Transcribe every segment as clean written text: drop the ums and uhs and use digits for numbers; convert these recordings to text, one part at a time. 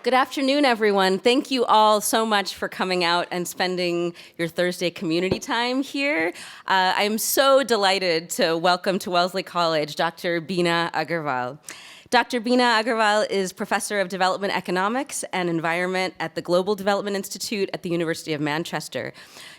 Good afternoon, everyone. Thank you all so much for coming out and spending your Thursday community time here. I'm so delighted to welcome to Wellesley College Dr. Bina Agarwal. Dr. Bina Agarwal is Professor of Development Economics and Environment at the Global Development Institute at the University of Manchester.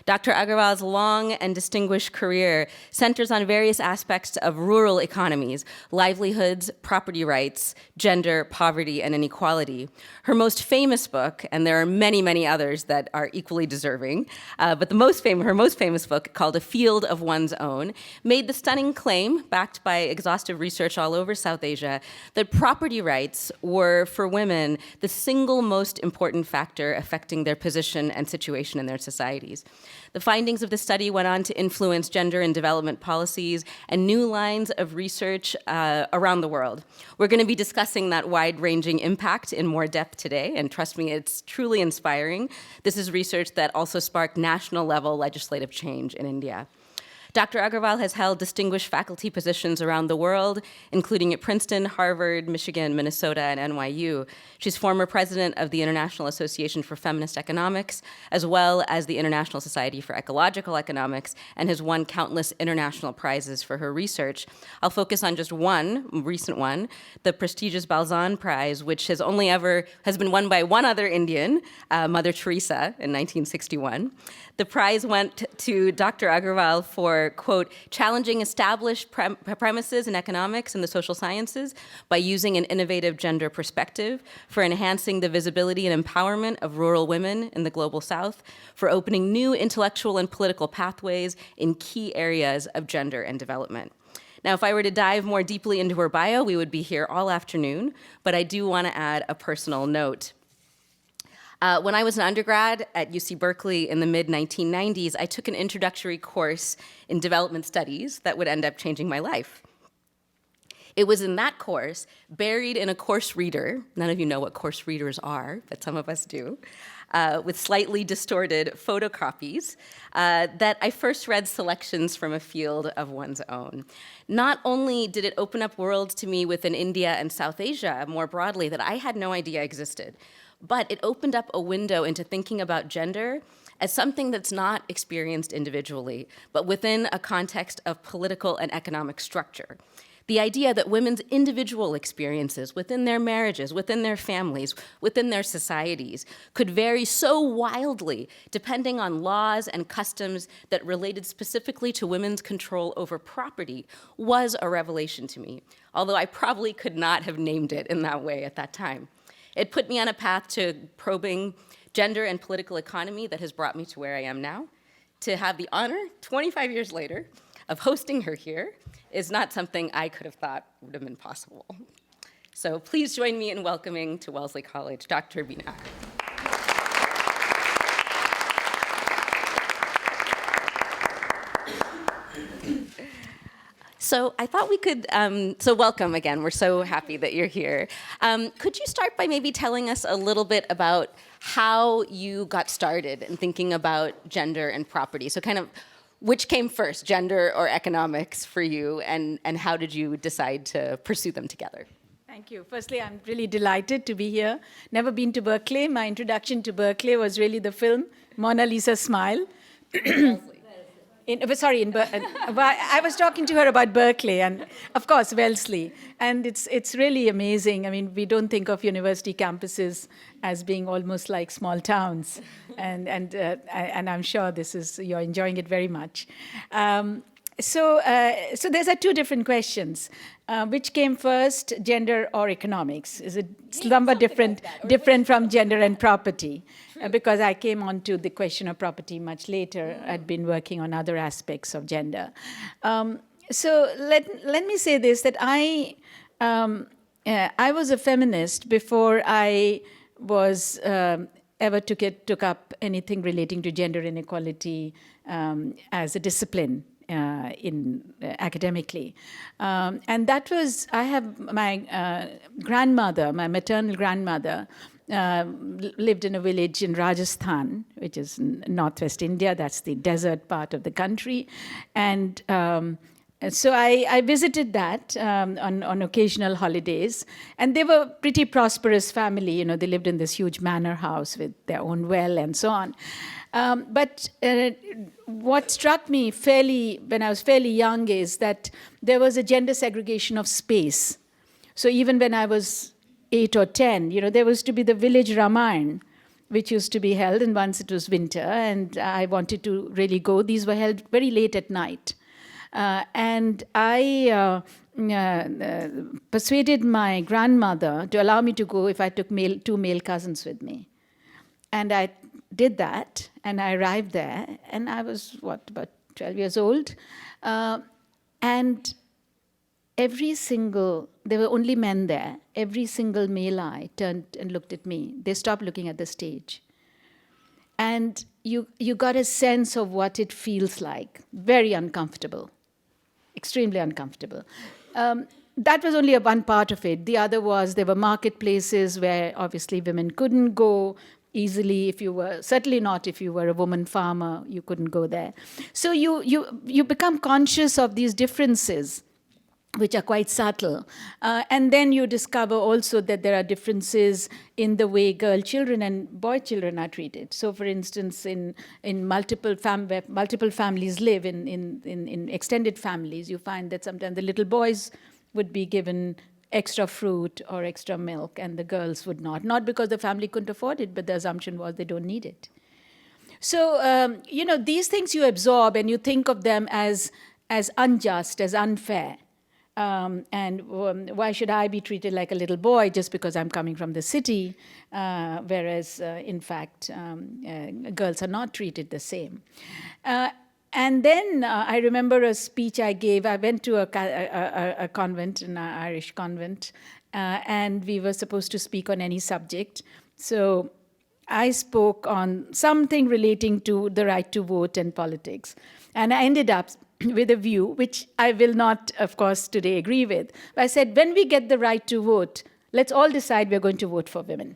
Dr. Agarwal's long and distinguished career centers on various aspects of rural economies, livelihoods, property rights, gender, poverty, and inequality. Her most famous book, and there are many, many others that are equally deserving, but her most famous book, called A Field of One's Own, made the stunning claim, backed by exhaustive research all over South Asia, that property rights were, for women, the single most important factor affecting their position and situation in their societies. The findings of the study went on to influence gender and development policies and new lines of research around the world. We're going to be discussing that wide-ranging impact in more depth today, and trust me, it's truly inspiring. This is research that also sparked national-level legislative change in India. Dr. Agarwal has held distinguished faculty positions around the world, including at Princeton, Harvard, Michigan, Minnesota, and NYU. She's former president of the International Association for Feminist Economics, as well as the International Society for Ecological Economics, and has won countless international prizes for her research. I'll focus on just one, recent one, the prestigious Balzan Prize, which has been won by one other Indian, Mother Teresa, in 1961. The prize went to Dr. Agarwal for, quote, challenging established premises in economics and the social sciences by using an innovative gender perspective, for enhancing the visibility and empowerment of rural women in the global South, for opening new intellectual and political pathways in key areas of gender and development. Now, if I were to dive more deeply into her bio, we would be here all afternoon, but I do want to add a personal note. When I was an undergrad at UC Berkeley in the mid-1990s, I took an introductory course in development studies that would end up changing my life. It was in that course, buried in a course reader, none of you know what course readers are, but some of us do, with slightly distorted photocopies, that I first read selections from A Field of One's Own. Not only did it open up worlds to me within India and South Asia more broadly that I had no idea existed, but it opened up a window into thinking about gender as something that's not experienced individually, but within a context of political and economic structure. The idea that women's individual experiences within their marriages, within their families, within their societies could vary so wildly depending on laws and customs that related specifically to women's control over property was a revelation to me, although I probably could not have named it in that way at that time. It put me on a path to probing gender and political economy that has brought me to where I am now. To have the honor, 25 years later, of hosting her here is not something I could have thought would have been possible. So please join me in welcoming to Wellesley College, Dr. Bina. So I thought we could, so welcome again. We're so happy that you're here. Could you start by maybe telling us a little bit about how you got started in thinking about gender and property? So kind of which came first, gender or economics for you, and how did you decide to pursue them together? Thank you. Firstly, I'm really delighted to be here. Never been to Berkeley. My introduction to Berkeley was really the film Mona Lisa Smile. I was talking to her about Berkeley and, of course, Wellesley. And it's really amazing. I mean, we don't think of university campuses as being almost like small towns. And I'm sure you're enjoying it very much. So there's two different questions. Which came first, gender or economics? Is it somewhat different from gender and property? Because I came on to the question of property much later. I'd been working on other aspects of gender. So let me say this, that I was a feminist before I was ever took up anything relating to gender inequality as a discipline. Academically. And that was, I have my grandmother, my maternal grandmother, lived in a village in Rajasthan, which is northwest India. That's the desert part of the country. And So I visited that on occasional holidays, and they were pretty prosperous family. You know, they lived in this huge manor house with their own well and so on. But what struck me when I was fairly young is that there was a gender segregation of space. So even when I was 8 or 10, you know, there was to be the village Ramayana, which used to be held, and once it was winter, and I wanted to really go. These were held very late at night. And I persuaded my grandmother to allow me to go if I took two male cousins with me. And I did that, and I arrived there, and I was, about 12 years old. And there were only men there. Every single male eye turned and looked at me. They stopped looking at the stage. And you got a sense of what it feels like. Very uncomfortable. Extremely uncomfortable. That was only one part of it. The other was there were marketplaces where obviously women couldn't go easily. Certainly not if you were a woman farmer, you couldn't go there. So you become conscious of these differences, which are quite subtle. And then you discover also that there are differences in the way girl children and boy children are treated. So for instance, in multiple families live, in extended families, you find that sometimes the little boys would be given extra fruit or extra milk, and the girls would not. Not because the family couldn't afford it, but the assumption was they don't need it. So, these things you absorb, and you think of them as unjust, as unfair. And why should I be treated like a little boy just because I'm coming from the city, whereas, in fact, girls are not treated the same. And then I remember a speech I gave. I went to a convent, an Irish convent, and we were supposed to speak on any subject. So I spoke on something relating to the right to vote and politics. And I ended up with a view, which I will not, of course, today agree with. But I said, when we get the right to vote, let's all decide we're going to vote for women.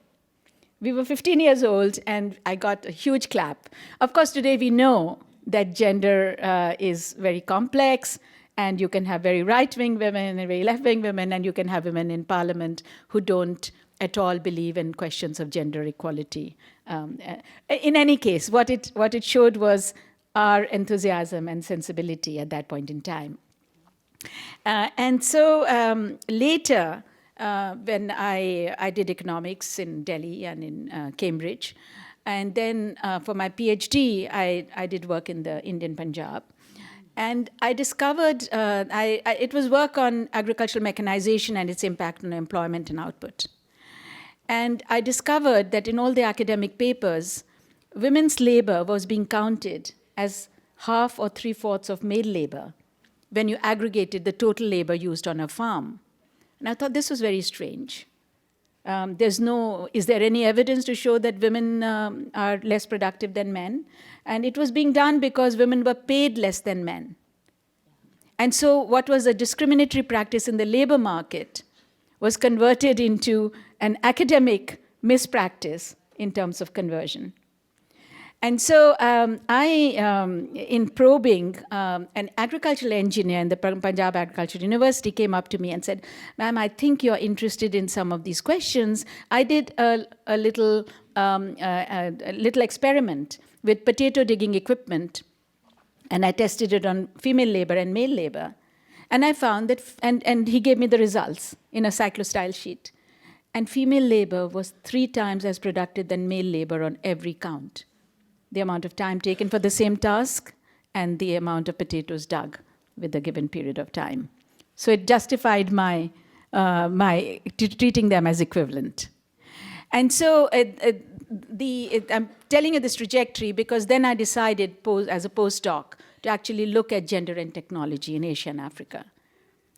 We were 15 years old, and I got a huge clap. Of course, today we know that gender is very complex, and you can have very right-wing women and very left-wing women, and you can have women in parliament who don't at all believe in questions of gender equality. In any case, what it showed was our enthusiasm and sensibility at that point in time. And so later, when I did economics in Delhi and in Cambridge, and then for my PhD, I did work in the Indian Punjab. And I discovered, it was work on agricultural mechanization and its impact on employment and output. And I discovered that in all the academic papers, women's labor was being counted as half or 3/4 of male labor when you aggregated the total labor used on a farm. And I thought this was very strange. Is there any evidence to show that women are less productive than men? And it was being done because women were paid less than men. And so what was a discriminatory practice in the labor market was converted into an academic mispractice in terms of conversion. And so in probing, an agricultural engineer in the Punjab Agricultural University came up to me and said, "Ma'am, I think you're interested in some of these questions." I did a little experiment with potato digging equipment, and I tested it on female labor and male labor. And I found that, and he gave me the results in a cyclostyle sheet. And female labor was 3 times as productive than male labor on every count. The amount of time taken for the same task and the amount of potatoes dug with a given period of time. So it justified my treating them as equivalent. And so I'm telling you this trajectory because then I decided as a postdoc to actually look at gender and technology in Asia and Africa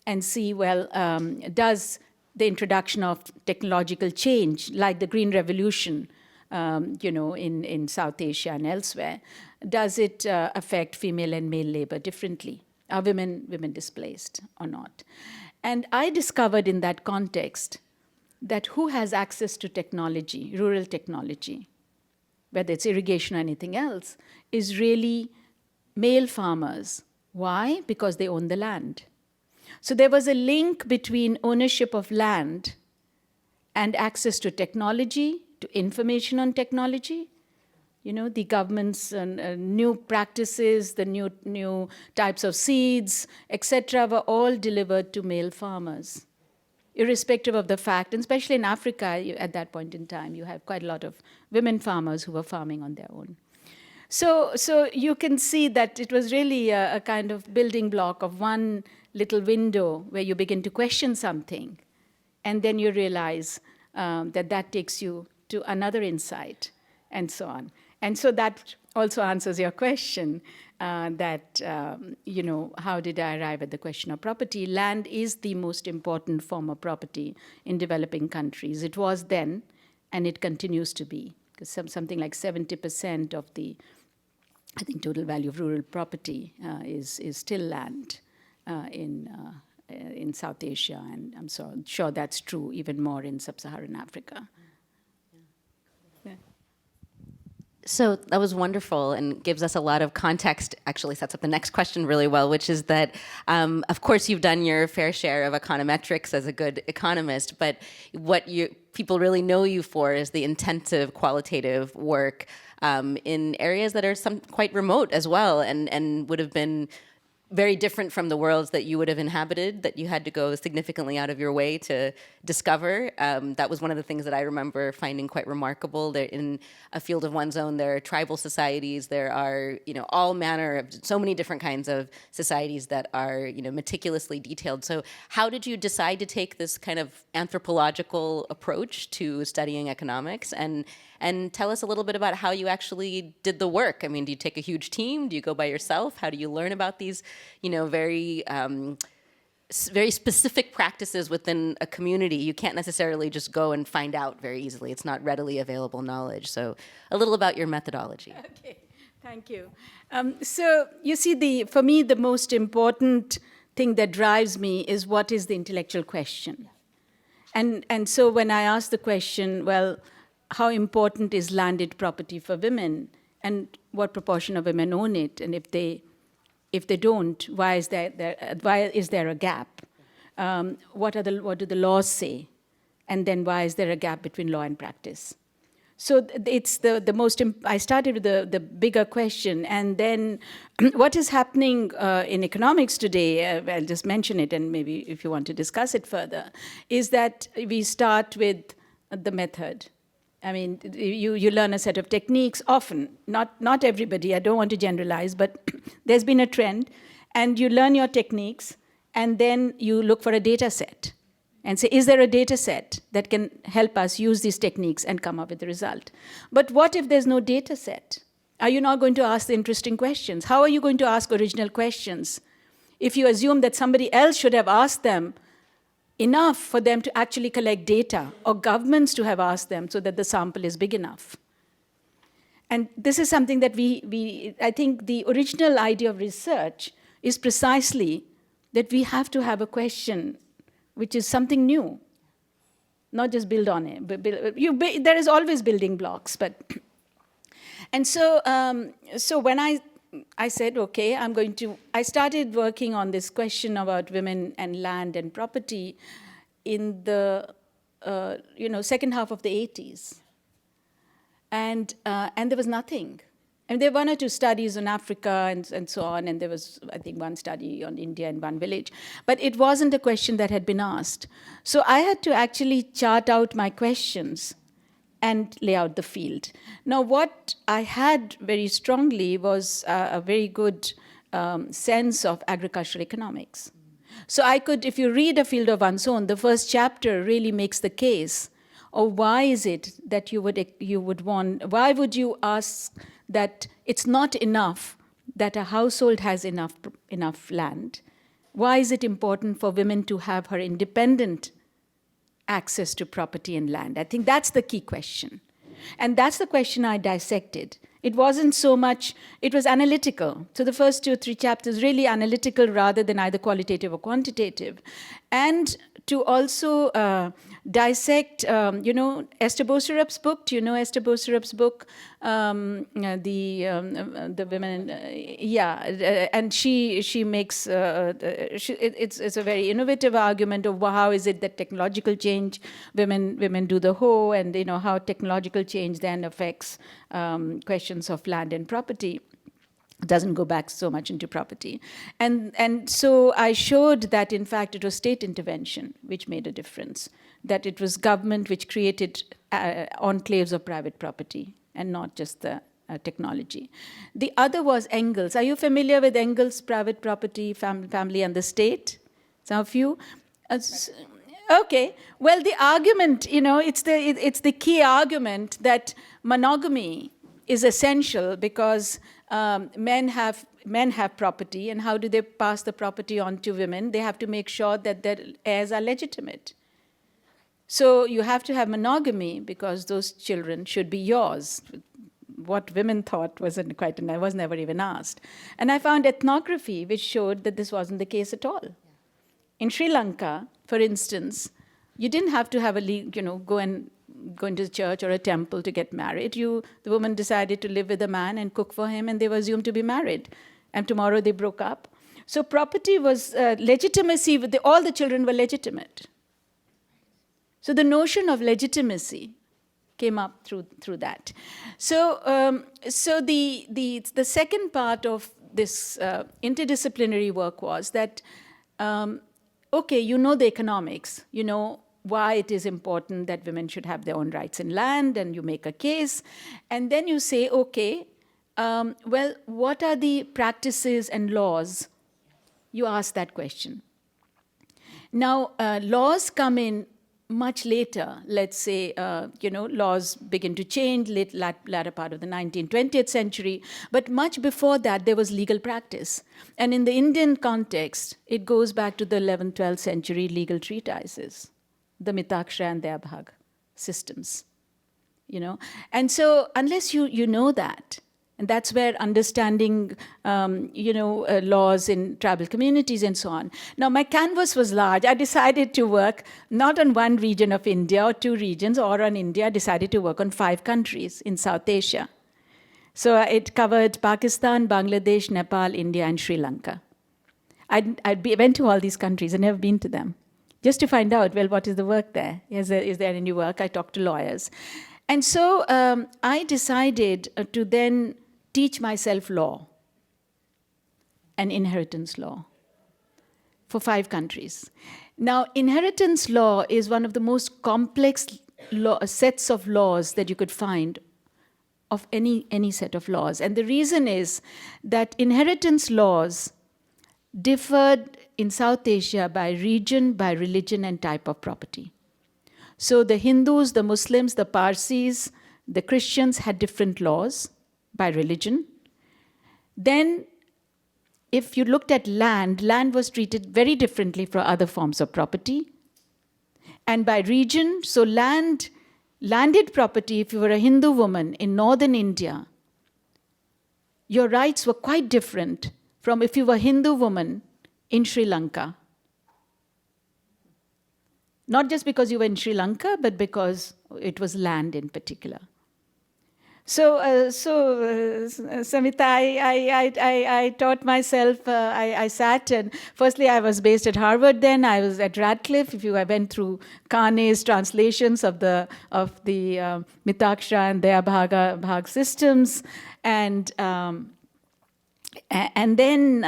and see, does the introduction of technological change, like the Green Revolution, in South Asia and elsewhere, does it affect female and male labor differently? Are women displaced or not? And I discovered in that context that who has access to technology, rural technology, whether it's irrigation or anything else, is really male farmers Why? Because they own the land. So there was a link between ownership of land and access to technology, to information on technology. You know, the government's new practices, the new types of seeds, etc., were all delivered to male farmers, irrespective of the fact, and especially in Africa, at that point in time, you have quite a lot of women farmers who were farming on their own. So you can see that it was really a kind of building block of one little window where you begin to question something, and then you realize that takes you to another insight, and so on. And so that also answers your question that, how did I arrive at the question of property? Land is the most important form of property in developing countries. It was then, and it continues to be, because something like 70% of the, I think, total value of rural property is still land in South Asia, and I'm sure that's true even more in sub-Saharan Africa. So that was wonderful and gives us a lot of context, actually sets up the next question really well, which is that, of course, you've done your fair share of econometrics as a good economist, but what people really know you for is the intensive qualitative work in areas that are quite remote as well, and would have been very different from the worlds that you would have inhabited, that you had to go significantly out of your way to discover. That was one of the things that I remember finding quite remarkable. There, in a field of one's own, there are tribal societies, there are, all manner of, so many different kinds of societies that are, meticulously detailed. So how did you decide to take this kind of anthropological approach to studying economics? And tell us a little bit about how you actually did the work. I mean, do you take a huge team? Do you go by yourself? How do you learn about these, very specific practices within a community? You can't necessarily just go and find out very easily. It's not readily available knowledge. So a little about your methodology. Okay, thank you. So you see, for me, the most important thing that drives me is what is the intellectual question. And so when I ask the question, well, how important is landed property for women, and what proportion of women own it, and if they don't, why is there a gap? What do the laws say, and then why is there a gap between law and practice? So it's the most. I started with the bigger question, and then what is happening in economics today? I'll just mention it, and maybe if you want to discuss it further, is that we start with the method. I mean, you learn a set of techniques often, not everybody, I don't want to generalize, but there's been a trend, and you learn your techniques, and then you look for a data set and say, is there a data set that can help us use these techniques and come up with the result? But what if there's no data set? Are you not going to ask the interesting questions? How are you going to ask original questions if you assume that somebody else should have asked them enough for them to actually collect data, or governments to have asked them so that the sample is big enough? And this is something that I think the original idea of research is precisely that we have to have a question which is something new, not just build on it. There is always building blocks, but and so when I said, okay, I started working on this question about women and land and property in the, second half of the 80s. And there was nothing. And there were one or two studies on Africa and so on, and there was, I think, one study on India in one village. But it wasn't a question that had been asked. So I had to actually chart out my questions and lay out the field. Now, what I had very strongly was a very good sense of agricultural economics. So I could, if you read A Field of One's Own, the first chapter really makes the case of why is it that you would want, why would you ask that it's not enough that a household has enough land? Why is it important for women to have her independent access to property and land? I think that's the key question. And that's the question I dissected. It wasn't so much, it was analytical. So the first 2 or 3 chapters really analytical rather than either qualitative or quantitative. And to also dissect, Esther Boserup's book. Do you know Esther Boserup's book? The women, and she makes, it's a very innovative argument of how is it that technological change, women do the hoe, and how technological change then affects questions of land and property. It doesn't go back so much into property. And so I showed that, in fact, it was state intervention which made a difference, that it was government which created enclaves of private property and not just the technology. The other was Engels. Are you familiar with Engels' private property, family and the state? Some of you? Okay. Well, the argument, it's the key argument that monogamy is essential because men have property, and how do they pass the property on to women? They have to make sure that their heirs are legitimate. So you have to have monogamy because those children should be yours. What women thought was never even asked. And I found ethnography which showed that this wasn't the case at all. In Sri Lanka, for instance, you didn't have to have go into the church or a temple to get married. The woman decided to live with a man and cook for him, and they were assumed to be married. And tomorrow they broke up. So property was legitimacy. All the children were legitimate. So the notion of legitimacy came up through that. So the second part of this interdisciplinary work was that, the economics, why it is important that women should have their own rights in land, and you make a case. And then you say, what are the practices and laws? You ask that question. Now, laws come in much later. Let's say, laws begin to change latter part of the 19th, 20th century. But much before that, there was legal practice. And in the Indian context, it goes back to the 11th, 12th century legal treatises, the Mitakshra and the Abhag systems, And so unless you know that, and that's where understanding, laws in tribal communities and so on. Now, my canvas was large. I decided to work not on one region of India or 2 regions or on India. I decided to work on 5 countries in South Asia. So it covered Pakistan, Bangladesh, Nepal, India, and Sri Lanka. I went to all these countries. I'd never been to them, just to find out, what is the work there? Is there any work? I talked to lawyers. And so I decided to then teach myself law and inheritance law for 5 countries. Now, inheritance law is one of the most complex sets of laws that you could find of any set of laws. And the reason is that inheritance laws differed in South Asia by region, by religion, and type of property. So the Hindus, the Muslims, the Parsis, the Christians had different laws by religion. Then, if you looked at land was treated very differently from other forms of property. And by region, so landed property, if you were a Hindu woman in northern India, your rights were quite different from if you were a Hindu woman in Sri Lanka. Not just because you were in Sri Lanka, but because it was land in particular. So, Smitha, I taught myself, I sat, and firstly I was based at Harvard then, I was at Radcliffe. I went through Kane's translations of the Mitakshra and the Abhag systems, and then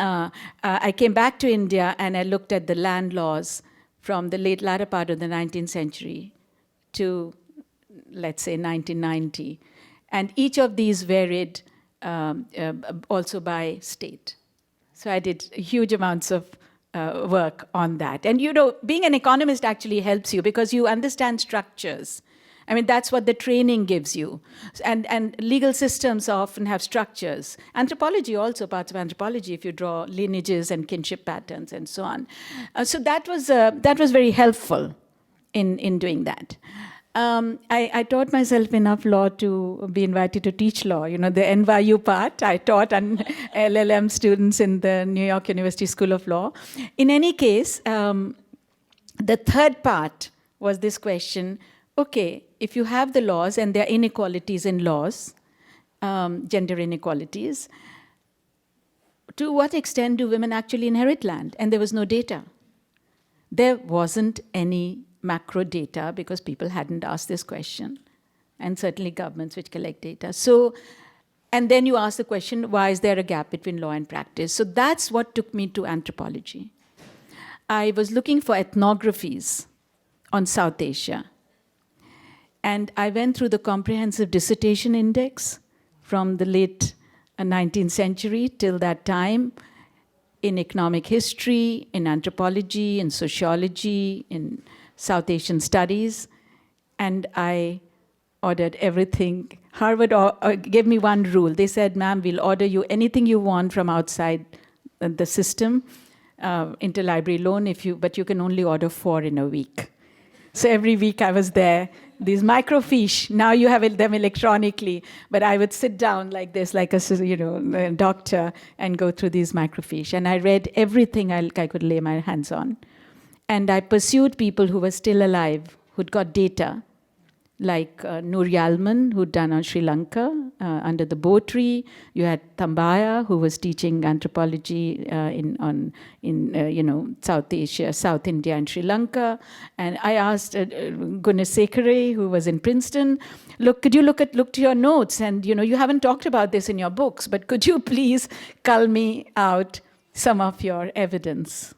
I came back to India and I looked at the land laws from the latter part of the 19th century to, let's say, 1990. And each of these varied also by state. So I did huge amounts of work on that. And being an economist actually helps you because you understand structures. I mean, that's what the training gives you. And legal systems often have structures. Anthropology also, parts of anthropology, if you draw lineages and kinship patterns and so on. So that was very helpful in doing that. I taught myself enough law to be invited to teach law. You know, the NYU part, I taught LLM students in the New York University School of Law. In any case, the third part was this question, okay, if you have the laws and there are inequalities in laws, gender inequalities, to what extent do women actually inherit land? And there was no data. There wasn't any macro data because people hadn't asked this question, and certainly governments which collect data. So, and then you ask the question, why is there a gap between law and practice? So that's what took me to anthropology. I was looking for ethnographies on South Asia. And I went through the comprehensive dissertation index from the late 19th century till that time, in economic history, in anthropology, in sociology, in South Asian studies, and I ordered everything. Harvard gave me one rule. They said, ma'am, we'll order you anything you want from outside the system, interlibrary loan, but you can only order 4 in a week. So every week I was there. These microfiche, now you have them electronically, but I would sit down like this, like a doctor, and go through these microfiche. And I read everything I could lay my hands on. And I pursued people who were still alive, who'd got data, like Noor Yalman, who'd done on Sri Lanka under the Bo tree. You had Thambaya, who was teaching anthropology in South Asia, South India, and Sri Lanka. And I asked Gunasekere, who was in Princeton, look, could you look to your notes? And you haven't talked about this in your books, but could you please cull me out some of your evidence?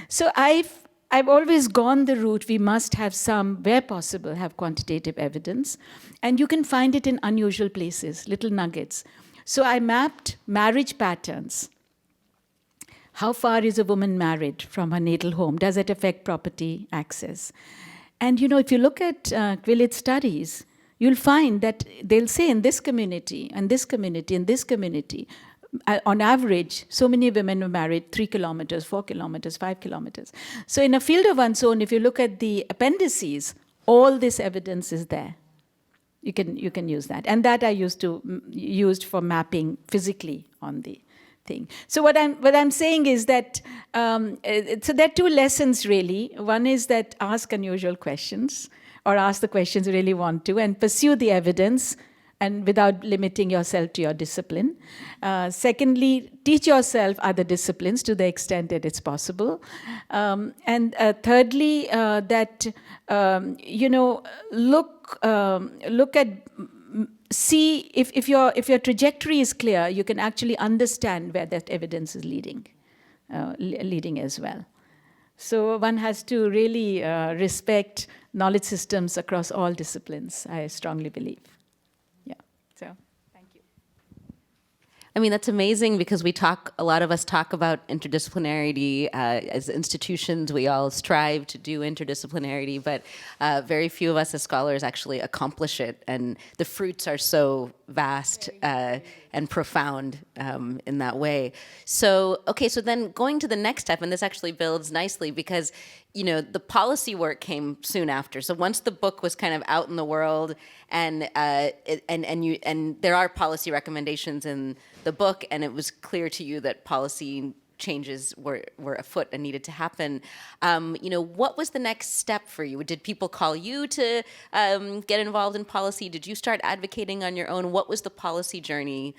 So I've always gone the route, we must have where possible, have quantitative evidence. And you can find it in unusual places, little nuggets. So I mapped marriage patterns. How far is a woman married from her natal home? Does it affect property access? And if you look at Quillette studies, you'll find that they'll say in this community, and this community, and this community, on average, so many women were married 3 kilometers, 4 kilometers, 5 kilometers. So in a field of one's own, if you look at the appendices, all this evidence is there. You can use that. And that I used for mapping physically on the thing. So what I'm saying is that, so there are 2 lessons really. One is that ask unusual questions, or ask the questions you really want to, and pursue the evidence, and without limiting yourself to your discipline. Secondly, teach yourself other disciplines to the extent that it's possible. And thirdly, that look at, see if your trajectory is clear, you can actually understand where that evidence is leading as well. So one has to really respect knowledge systems across all disciplines, I strongly believe. So, thank you. I mean, that's amazing because a lot of us talk about interdisciplinarity as institutions. We all strive to do interdisciplinarity, but very few of us as scholars actually accomplish it. And the fruits are so vast and profound in that way. So, okay, so then going to the next step, and this actually builds nicely because the policy work came soon after. So once the book was kind of out in the world, and there are policy recommendations in the book, and it was clear to you that policy changes were afoot and needed to happen. What was the next step for you? Did people call you to get involved in policy? Did you start advocating on your own? What was the policy journey?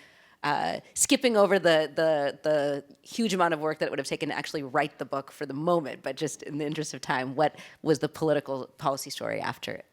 Skipping over the huge amount of work that it would have taken to actually write the book for the moment, but just in the interest of time, what was the political policy story after it?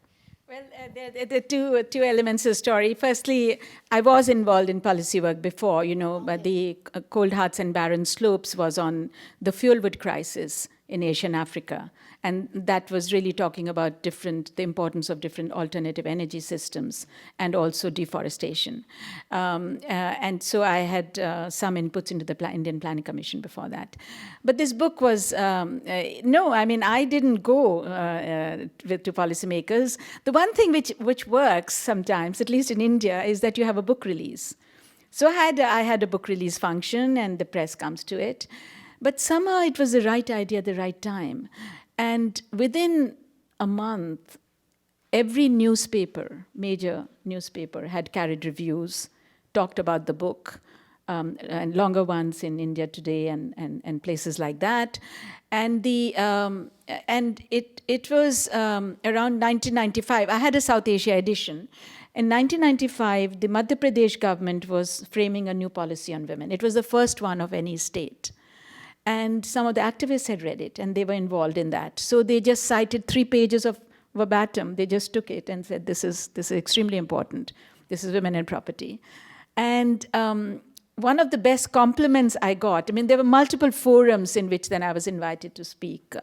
Well, there are two elements of the story. Firstly, I was involved in policy work before, but the Cold Hearts and Barren Slopes was on the fuelwood crisis in Asia and Africa. And that was really talking about the importance of different alternative energy systems and also deforestation. And so I had some inputs into the Indian Planning Commission before that. But this book was, I didn't go to policymakers. The one thing which works sometimes, at least in India, is that you have a book release. So I had a book release function and the press comes to it. But somehow it was the right idea at the right time. And within a month, every newspaper, major newspaper, had carried reviews, talked about the book, and longer ones in India Today and places like that. And it was around 1995. I had a South Asia edition. In 1995, the Madhya Pradesh government was framing a new policy on women. It was the first one of any state. And some of the activists had read it, and they were involved in that. So they just cited 3 pages of verbatim. They just took it and said, this is extremely important. This is women and property. And one of the best compliments I got, I mean, there were multiple forums in which then I was invited to speak,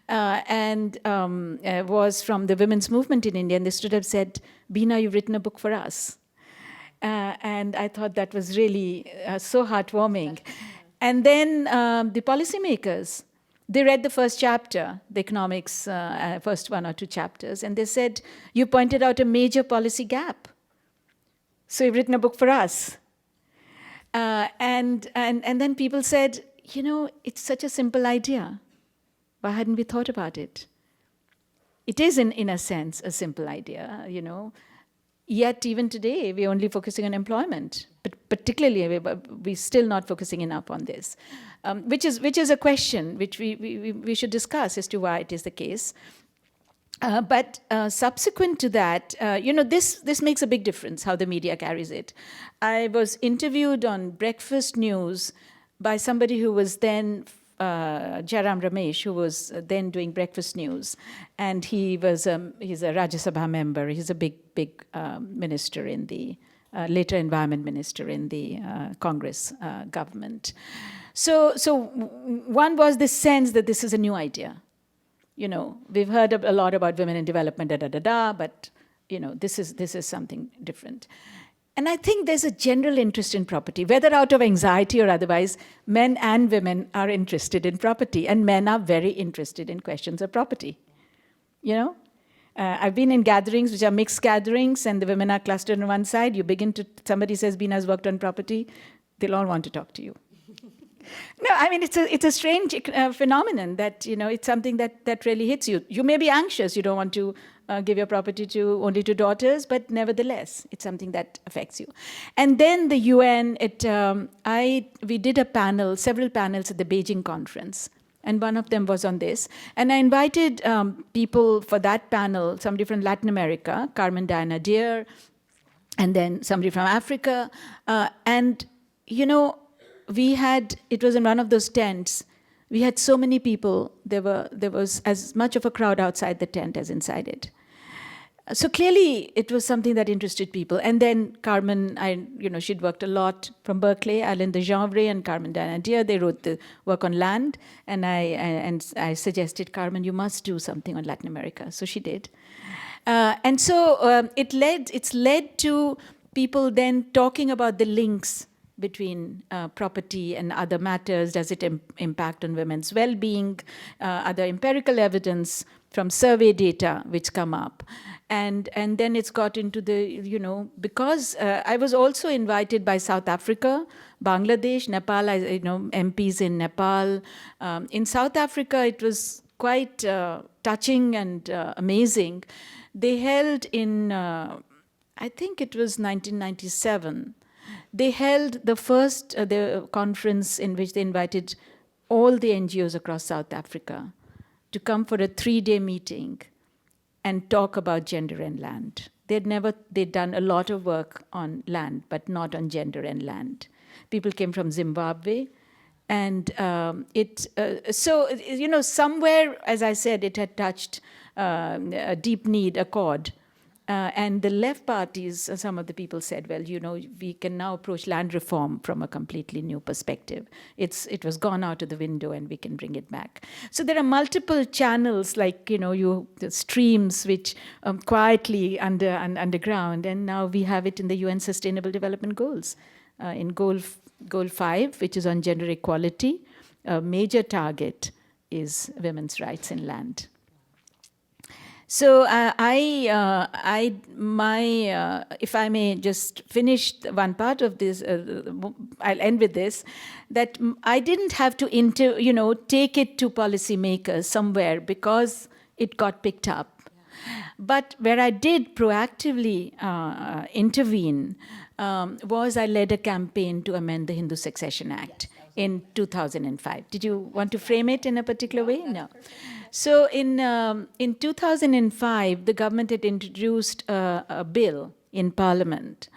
was from the women's movement in India. And they stood up and said, Bina, you've written a book for us. And I thought that was really so heartwarming. And then the policymakers, they read the first chapter, the economics, first 1 or 2 chapters, and they said, you pointed out a major policy gap. So you've written a book for us. And then people said, you know, it's such a simple idea. Why hadn't we thought about it? It is, in a sense, a simple idea, you know. Yet even today, we're only focusing on employment. But particularly, we're still not focusing enough on this, which is a question which we should discuss as to why it is the case. But subsequent to that, you know, this makes a big difference, how the media carries it. I was interviewed on Breakfast News by somebody who was then, Jairam Ramesh, who was then doing Breakfast News. And he's a Rajya Sabha member. He's a big minister in the, later environment minister in the Congress government. So one was this sense that this is a new idea. You know, we've heard a lot about women in development, but, you know, this is something different. And I think there's a general interest in property, whether out of anxiety or otherwise. Men and women are interested in property, and men are very interested in questions of property. You know, I've been in gatherings which are mixed gatherings, and the women are clustered on one side. Somebody says, Bina's worked on property, they'll all want to talk to you. No, I mean, it's a strange phenomenon that, you know, it's something that really hits you. You may be anxious. You don't want to give your property only to daughters, but nevertheless, it's something that affects you. And then the UN, we did several panels at the Beijing conference. And one of them was on this. And I invited people for that panel, somebody from Latin America, Carmen Diana Deer, and then somebody from Africa. And, you know, it was in one of those tents. We had so many people. There was as much of a crowd outside the tent as inside it. So clearly, it was something that interested people. And then Carmen, she'd worked a lot from Berkeley. Alain de Janvray and Carmen Diana Deer, they wrote the work on land. And I suggested, Carmen, you must do something on Latin America. So she did. And so it's led to people then talking about the links between property and other matters. Does it impact on women's well-being? Other empirical evidence from survey data which come up. And then it's got into the, because I was also invited by South Africa, Bangladesh, Nepal, MPs in Nepal. In South Africa, it was quite touching and amazing. They held in, I think it was 1997, they held the first the conference in which they invited all the NGOs across South Africa to come for a 3-day meeting and talk about gender and land. They'd done a lot of work on land, but not on gender and land. People came from Zimbabwe. And somewhere, as I said, it had touched a deep need, a chord. And the left parties, some of the people said, well, we can now approach land reform from a completely new perspective. It was gone out of the window and we can bring it back. So there are multiple channels, like, the streams which quietly underground, and now we have it in the UN Sustainable Development Goals. In Goal 5, which is on gender equality, a major target is women's rights in land. So if I may just finish one part of this, I'll end with this, that I didn't have to take it to policymakers somewhere because it got picked up. But where I did proactively intervene was I led a campaign to amend the Hindu Succession Act in 2005. Did you want to frame it in a particular way? No. So in 2005, the government had introduced a bill in Parliament,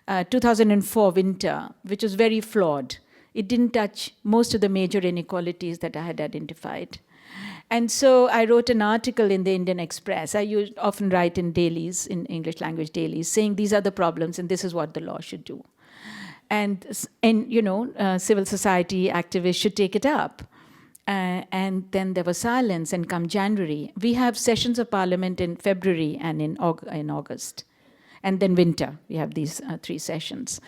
2004 winter, which was very flawed. It didn't touch most of the major inequalities that I had identified. And so I wrote an article in the Indian Express. I often write in dailies, in English language dailies, saying these are the problems and this is what the law should do. And civil society activists should take it up. And then there was silence, and come January, we have sessions of parliament in February and in August. And then winter, we have these 3 sessions.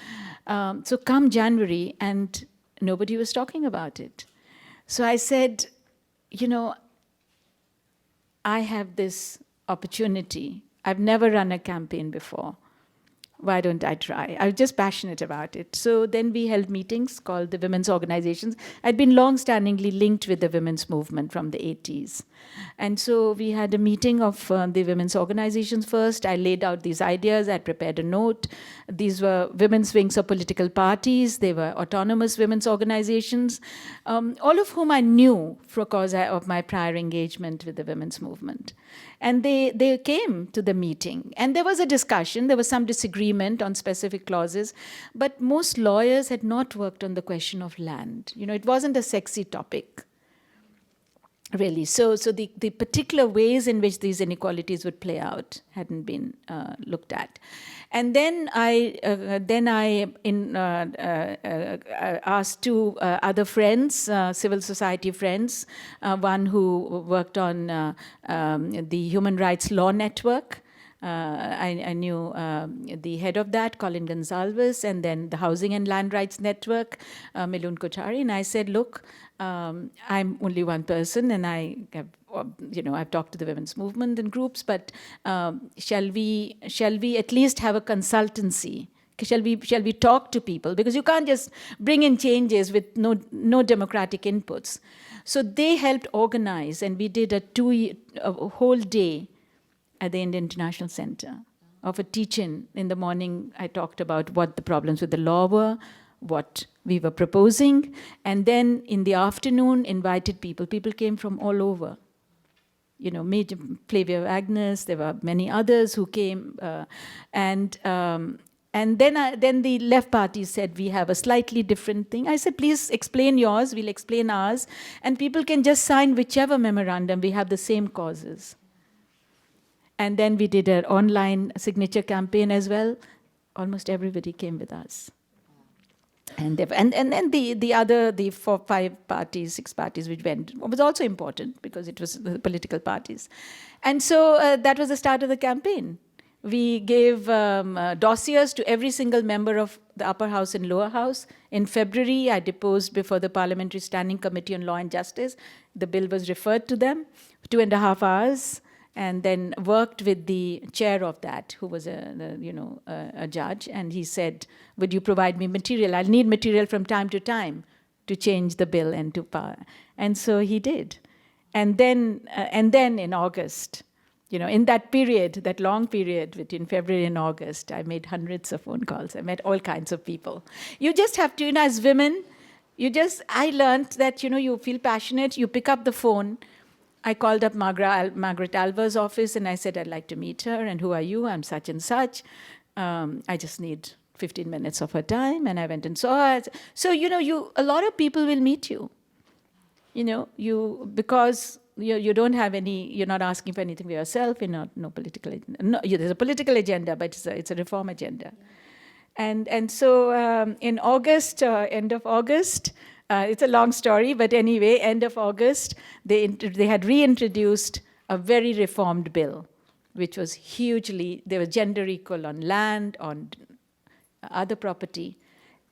So come January, and nobody was talking about it. So I said, I have this opportunity. I've never run a campaign before. Why don't I try? I was just passionate about it. So then we held meetings called the women's organizations. I'd been long-standingly linked with the women's movement from the 80s. And so we had a meeting of the women's organizations first. I laid out these ideas. I prepared a note. These were women's wings of political parties. They were autonomous women's organizations, all of whom I knew because of my prior engagement with the women's movement. And they came to the meeting. And there was a discussion. There was some disagreement on specific clauses. But most lawyers had not worked on the question of land. It wasn't a sexy topic, really. So the particular ways in which these inequalities would play out hadn't been looked at. And then I asked 2 other friends, civil society friends, one who worked on the Human Rights Law Network. I knew the head of that, Colin Gonsalves, and then the Housing and Land Rights Network, Milun Kochari. And I said, look, I'm only one person, and I've talked to the women's movement and groups, but shall we at least have a consultancy? Shall we talk to people? Because you can't just bring in changes with no democratic inputs. So they helped organize, and we did a whole day at the Indian International Center of a teach-in. In the morning, I talked about what the problems with the law were, what we were proposing, and then in the afternoon, invited people. People came from all over. Major Flavia Agnes, there were many others who came, and then the left party said, we have a slightly different thing. I said, please explain yours, we'll explain ours, and people can just sign whichever memorandum, we have the same causes. And then we did an online signature campaign as well. Almost everybody came with us. And then the 4, 5 parties, 6 parties which went was also important because it was the political parties. And so that was the start of the campaign. We gave dossiers to every single member of the upper house and lower house. In February, I deposed before the Parliamentary Standing Committee on Law and Justice. The bill was referred to them, 2.5 hours. And then worked with the chair of that, who was a judge, and he said, would you provide me material? I'll need material from time to time to change the bill and to power. And so he did. And then in August, in that period, that long period between February and August, I made hundreds of phone calls. I met all kinds of people. You just have to, as women, I learned that, you feel passionate, you pick up the phone. I called up Margaret Alva's office and I said, I'd like to meet her. And who are you? I'm such and such. I just need 15 minutes of her time. And I went and saw her. So, a lot of people will meet you. Because you don't have any, you're not asking for anything for yourself. You're no political, there's a political agenda, but it's a reform agenda. And so in August, end of August, it's a long story, but anyway, end of August, they had reintroduced a very reformed bill, which was they were gender equal on land, on other property.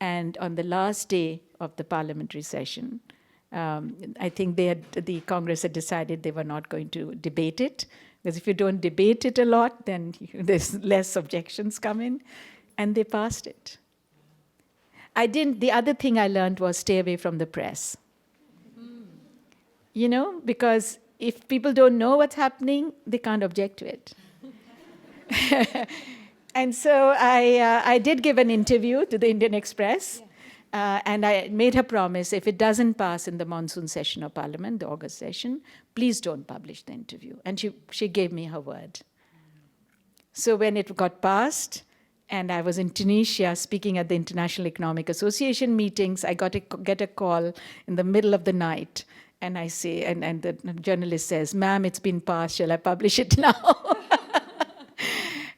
And on the last day of the parliamentary session, I think the Congress had decided they were not going to debate it, because if you don't debate it a lot, then there's less objections come in, and they passed it. The other thing I learned was stay away from the press. Because if people don't know what's happening, they can't object to it. And so I did give an interview to the Indian Express, and I made her promise, if it doesn't pass in the monsoon session of Parliament, the August session, please don't publish the interview. And she gave me her word. So when it got passed, and I was in Tunisia speaking at the International Economic Association meetings, I get a call in the middle of the night, and I say, and the journalist says, "Ma'am, it's been passed, shall I publish it now?"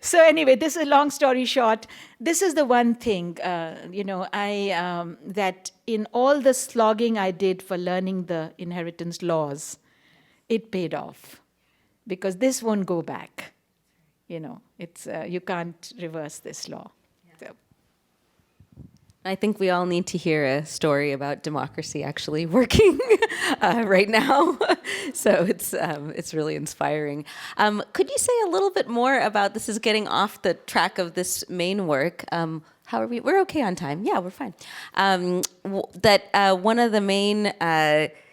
So anyway, this is a long story short. This is the one thing, that in all the slogging I did for learning the inheritance laws, it paid off, because this won't go back. It's you can't reverse this law. So. I think we all need to hear a story about democracy actually working right now. So it's really inspiring. Could you say a little bit more about, this is getting off the track of this main work. How are we? We're okay on time. Yeah, we're fine. One of the main,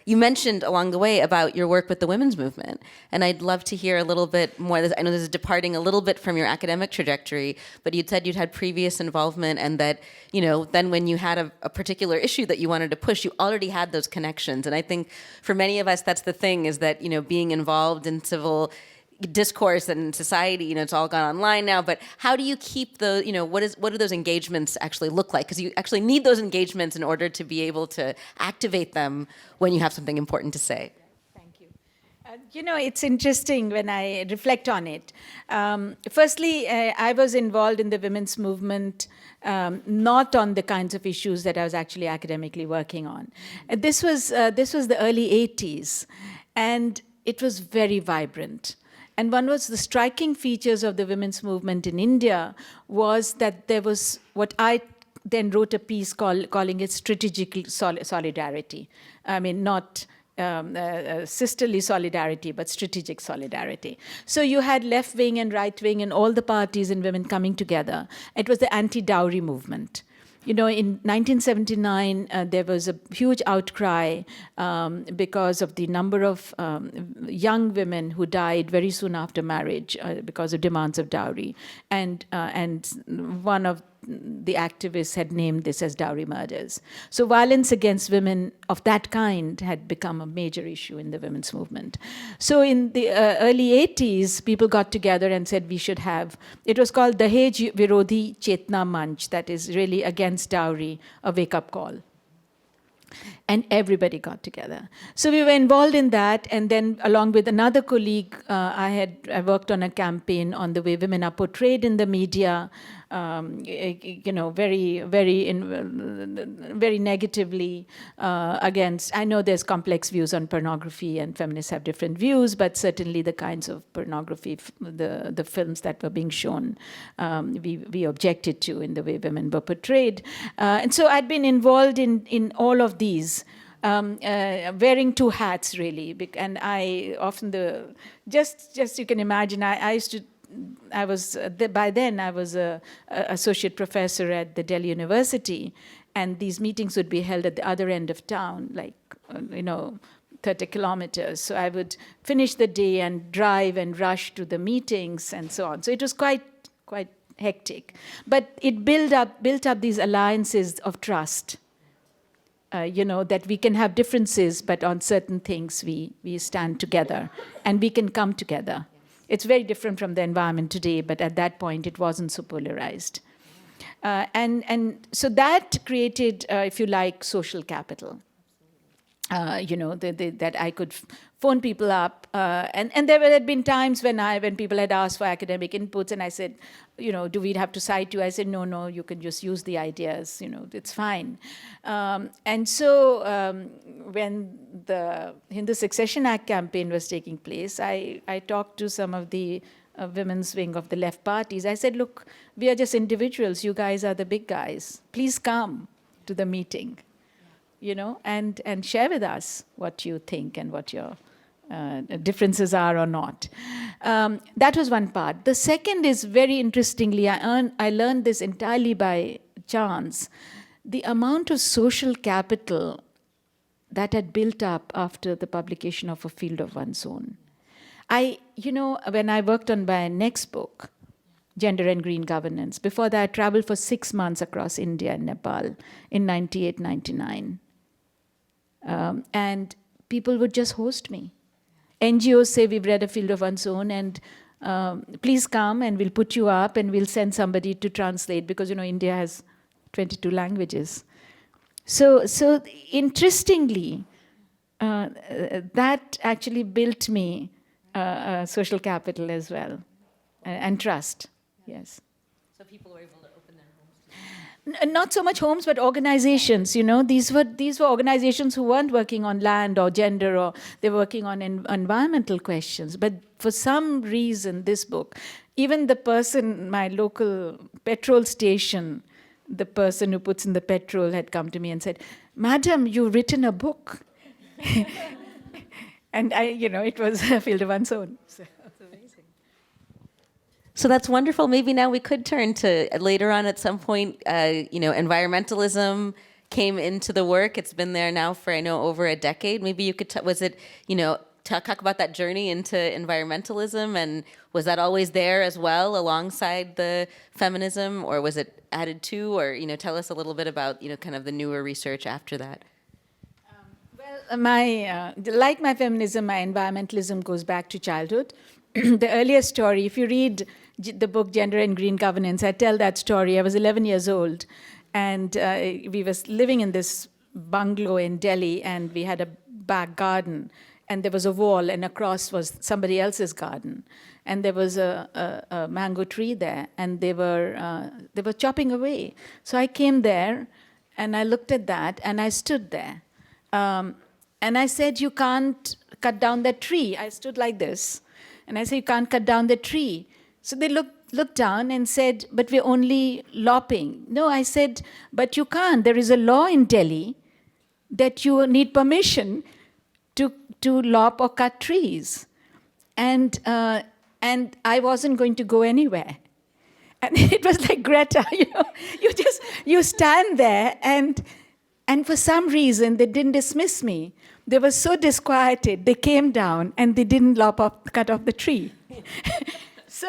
you mentioned along the way about your work with the women's movement, and I'd love to hear a little bit more. I know this is departing a little bit from your academic trajectory, but you'd said you'd had previous involvement, and that, then when you had a particular issue that you wanted to push, you already had those connections. And I think for many of us, that's the thing, is that, being involved in civil discourse and society, it's all gone online now, but how do you keep those, what do those engagements actually look like? Because you actually need those engagements in order to be able to activate them when you have something important to say. Thank you. It's interesting when I reflect on it. Firstly, I was involved in the women's movement, not on the kinds of issues that I was actually academically working on. This was the early 80s, and it was very vibrant. And one was the striking features of the women's movement in India was that there was what I then wrote a piece calling it strategic solidarity. I mean, not sisterly solidarity, but strategic solidarity. So you had left wing and right wing and all the parties and women coming together. It was the anti-dowry movement. In 1979, there was a huge outcry because of the number of young women who died very soon after marriage because of demands of dowry. And one of the activists had named this as dowry murders. So violence against women of that kind had become a major issue in the women's movement. So in the early 80s, people got together and said we should have, it was called Dahej Virodhi Chetna Manch, that is really against dowry, a wake-up call. And everybody got together. So we were involved in that, and then along with another colleague, I worked on a campaign on the way women are portrayed in the media, very, very, very negatively against. I know there's complex views on pornography, and feminists have different views, but certainly the kinds of pornography, the films that were being shown, we objected to in the way women were portrayed. And so I'd been involved in all of these. Wearing two hats, really, and I often just you can imagine. I was by then I was a associate professor at the Delhi University, and these meetings would be held at the other end of town, like 30 kilometers. So I would finish the day and drive and rush to the meetings and so on. So it was quite hectic, but it built up these alliances of trust. That we can have differences, but on certain things we stand together and we can come together. It's very different from the environment today, but at that point it wasn't so polarized. And so that created, if you like, social capital. That I could phone people up. And there had been times when people had asked for academic inputs, and I said, do we have to cite you? I said, no, you can just use the ideas, it's fine. And so when the Hindu Succession Act campaign was taking place, I talked to some of the women's wing of the left parties. I said, look, we are just individuals. You guys are the big guys. Please come to the meeting. And share with us what you think and what your differences are or not. That was one part. The second is, very interestingly, I learned this entirely by chance. The amount of social capital that had built up after the publication of A Field of One's Own. When I worked on my next book, Gender and Green Governance, before that I traveled for 6 months across India and Nepal in 98, 99. And people would just host me. NGOs say, we've read A Field of One's Own, and please come and we'll put you up and we'll send somebody to translate, because India has 22 languages. So interestingly, that actually built me social capital as well, and trust. Yes. So people were able to open their homes. Not so much homes, but organizations. These were organizations who weren't working on land or gender, or they were working on environmental questions. But for some reason, this book, even the person, my local petrol station, the person who puts in the petrol had come to me and said, "Madam, you've written a book." And it was A Field of One's Own. So. That's amazing. So that's wonderful. Maybe now we could turn to, later on at some point, environmentalism came into the work. It's been there now for, I know, over a decade. Maybe you could, talk about that journey into environmentalism, and was that always there as well alongside the feminism, or was it added to, or, tell us a little bit about, kind of the newer research after that. Like my feminism, my environmentalism goes back to childhood. The earliest story, if you read the book Gender and Green Governance, I tell that story. I was 11 years old, and we were living in this bungalow in Delhi, and we had a back garden, and there was a wall, and across was somebody else's garden, and there was a mango tree there, and they were chopping away. So I came there, and I looked at that, and I stood there. And I said, "You can't cut down that tree." I stood like this. And I said, "You can't cut down the tree." So they looked down and said, "But we're only lopping." No, I said, "But you can't. There is a law in Delhi that you need permission to lop or cut trees." And I wasn't going to go anywhere. And it was like Greta, you stand there, and for some reason, they didn't dismiss me. They were so disquieted, they came down and they didn't cut off the tree. So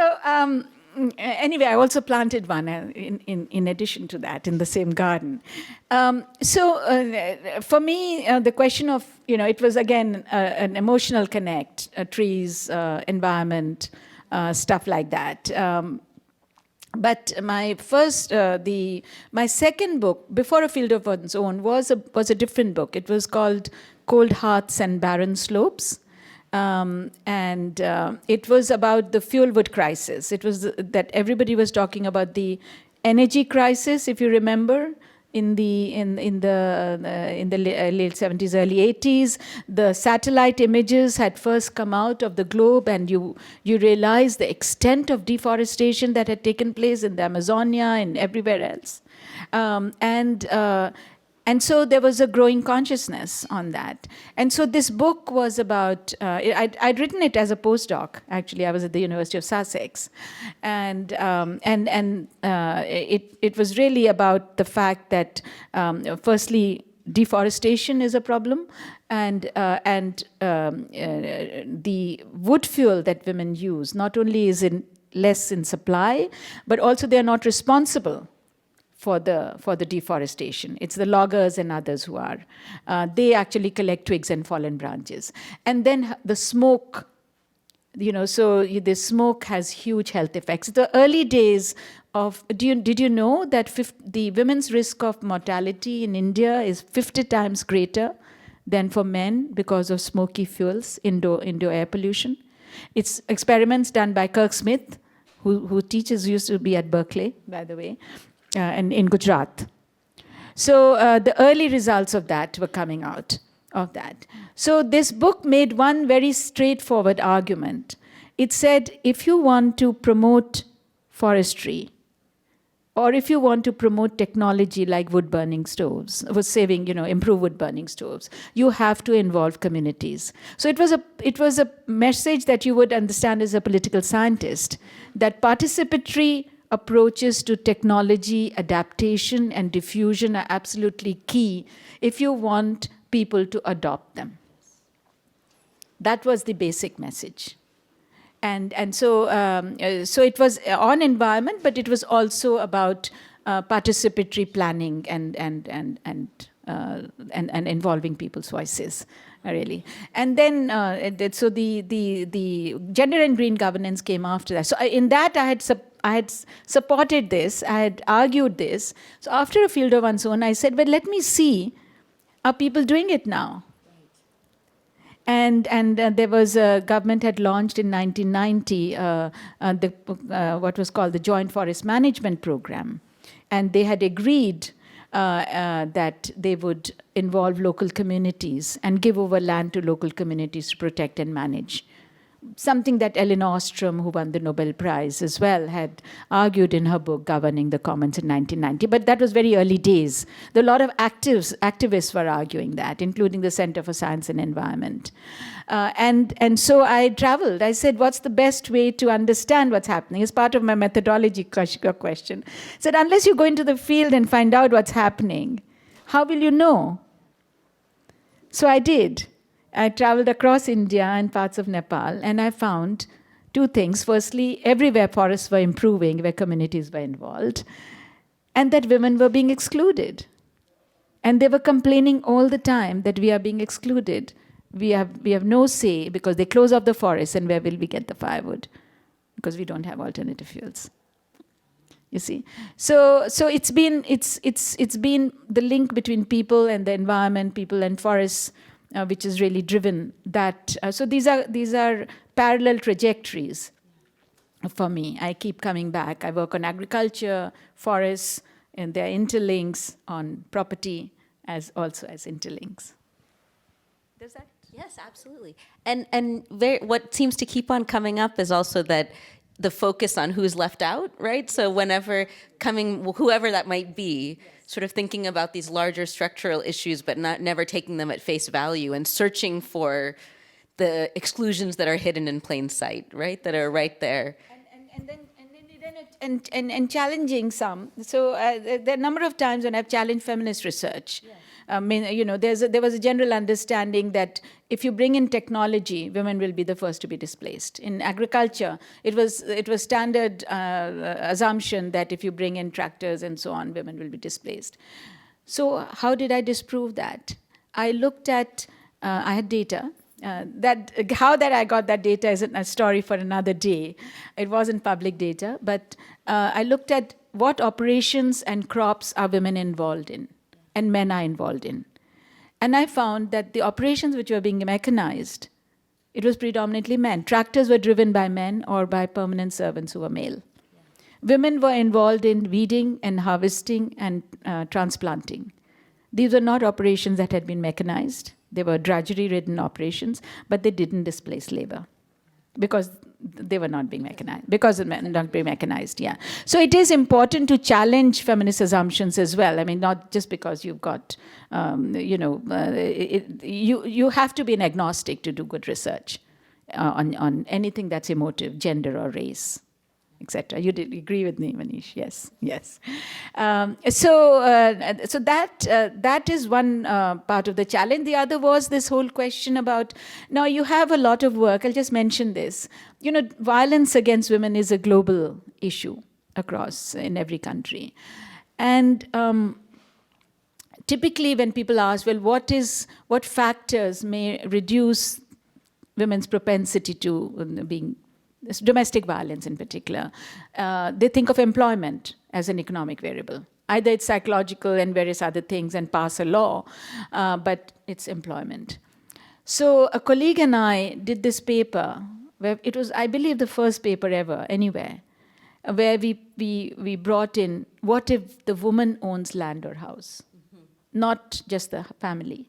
anyway, I also planted one in addition to that in the same garden. For me, the question of, it was again an emotional connect, trees, environment, stuff like that. But my second book, before A Field of One's Own, was a different book. It was called Cold Hearts and Barren Slopes. It was about the fuel wood crisis. It was that everybody was talking about the energy crisis, if you remember, in the late 70s, early 80s. The satellite images had first come out of the globe, and you realize the extent of deforestation that had taken place in the Amazonia and everywhere else. And so there was a growing consciousness on that. And so this book was about, I'd written it as a postdoc, actually. I was at the University of Sussex. And it was really about the fact that, firstly, deforestation is a problem, and the wood fuel that women use not only is less in supply, but also they are not responsible for the deforestation. It's the loggers and others who are. They actually collect twigs and fallen branches. And then the smoke, so the smoke has huge health effects. The early days of, did you know that the women's risk of mortality in India is 50 times greater than for men because of smoky fuels, indoor air pollution? It's experiments done by Kirk Smith, who used to be at Berkeley, by the way, and in Gujarat. So the early results of that were coming out of that. So this book made one very straightforward argument. It said, if you want to promote forestry, or if you want to promote technology like wood burning stoves, improve wood burning stoves, you have to involve communities. So it was a message that you would understand as a political scientist, that participatory approaches to technology, adaptation, and diffusion are absolutely key if you want people to adopt them. That was the basic message. And so it was on environment, but it was also about participatory planning and involving people's voices, really. And then so the gender and green governance came after that. So in that I had supported this, I had argued this. So after a field of one's own, I said, well, let me see, are people doing it now? And there was a government had launched in 1990 what was called the Joint Forest Management Program, and they had agreed that they would involve local communities and give over land to local communities to protect and manage. Something that Elinor Ostrom, who won the Nobel Prize as well, had argued in her book Governing the Commons in 1990. But that was very early days. There were a lot of activists were arguing that, including the Center for Science and Environment. And so I traveled. I said, what's the best way to understand what's happening? As part of my methodology question. I said, unless you go into the field and find out what's happening, how will you know? So I did. I traveled across India and parts of Nepal, and I found two things. Firstly, everywhere forests were improving, where communities were involved, and that women were being excluded. And they were complaining all the time that we are being excluded. We have no say because they close off the forest, and where will we get the firewood? Because we don't have alternative fuels. You see, so it's been the link between people and the environment, people and forests, which has really driven that. So these are parallel trajectories for me. I keep coming back. I work on agriculture, forests, and there are interlinks on property as also as interlinks. Does that? Yes, absolutely. And what seems to keep on coming up is also that the focus on who's left out, right? So whenever whoever that might be, sort of thinking about these larger structural issues, but never taking them at face value and searching for the exclusions that are hidden in plain sight, right? That are right there. And challenging some. So there are a number of times when I've challenged feminist research. Yeah. I mean, there was a general understanding that if you bring in technology, women will be the first to be displaced. In agriculture, it was standard assumption that if you bring in tractors and so on, women will be displaced. So how did I disprove that? I looked at, I had data. How I got that data is a story for another day. It wasn't public data, but I looked at what operations and crops are women involved in and men are involved in. And I found that the operations which were being mechanized, it was predominantly men. Tractors were driven by men or by permanent servants who were male. Yeah. Women were involved in weeding and harvesting and transplanting. These were not operations that had been mechanized. They were drudgery-ridden operations, but they didn't displace labor because they were not being mechanized, because of not being mechanized, yeah. So it is important to challenge feminist assumptions as well. I mean, not just because you've got, you have to be an agnostic to do good research on anything that's emotive, gender or race, etc. You did agree with me, Manish? Yes. So that is one part of the challenge. The other was this whole question about, now you have a lot of work, I'll just mention this. Violence against women is a global issue across in every country. And typically when people ask, well, what factors may reduce women's propensity to being domestic violence in particular, they think of employment as an economic variable. Either it's psychological and various other things and pass a law, but it's employment. So a colleague and I did this paper, where it was, I believe, the first paper ever, anywhere, where we brought in, what if the woman owns land or house, not just the family?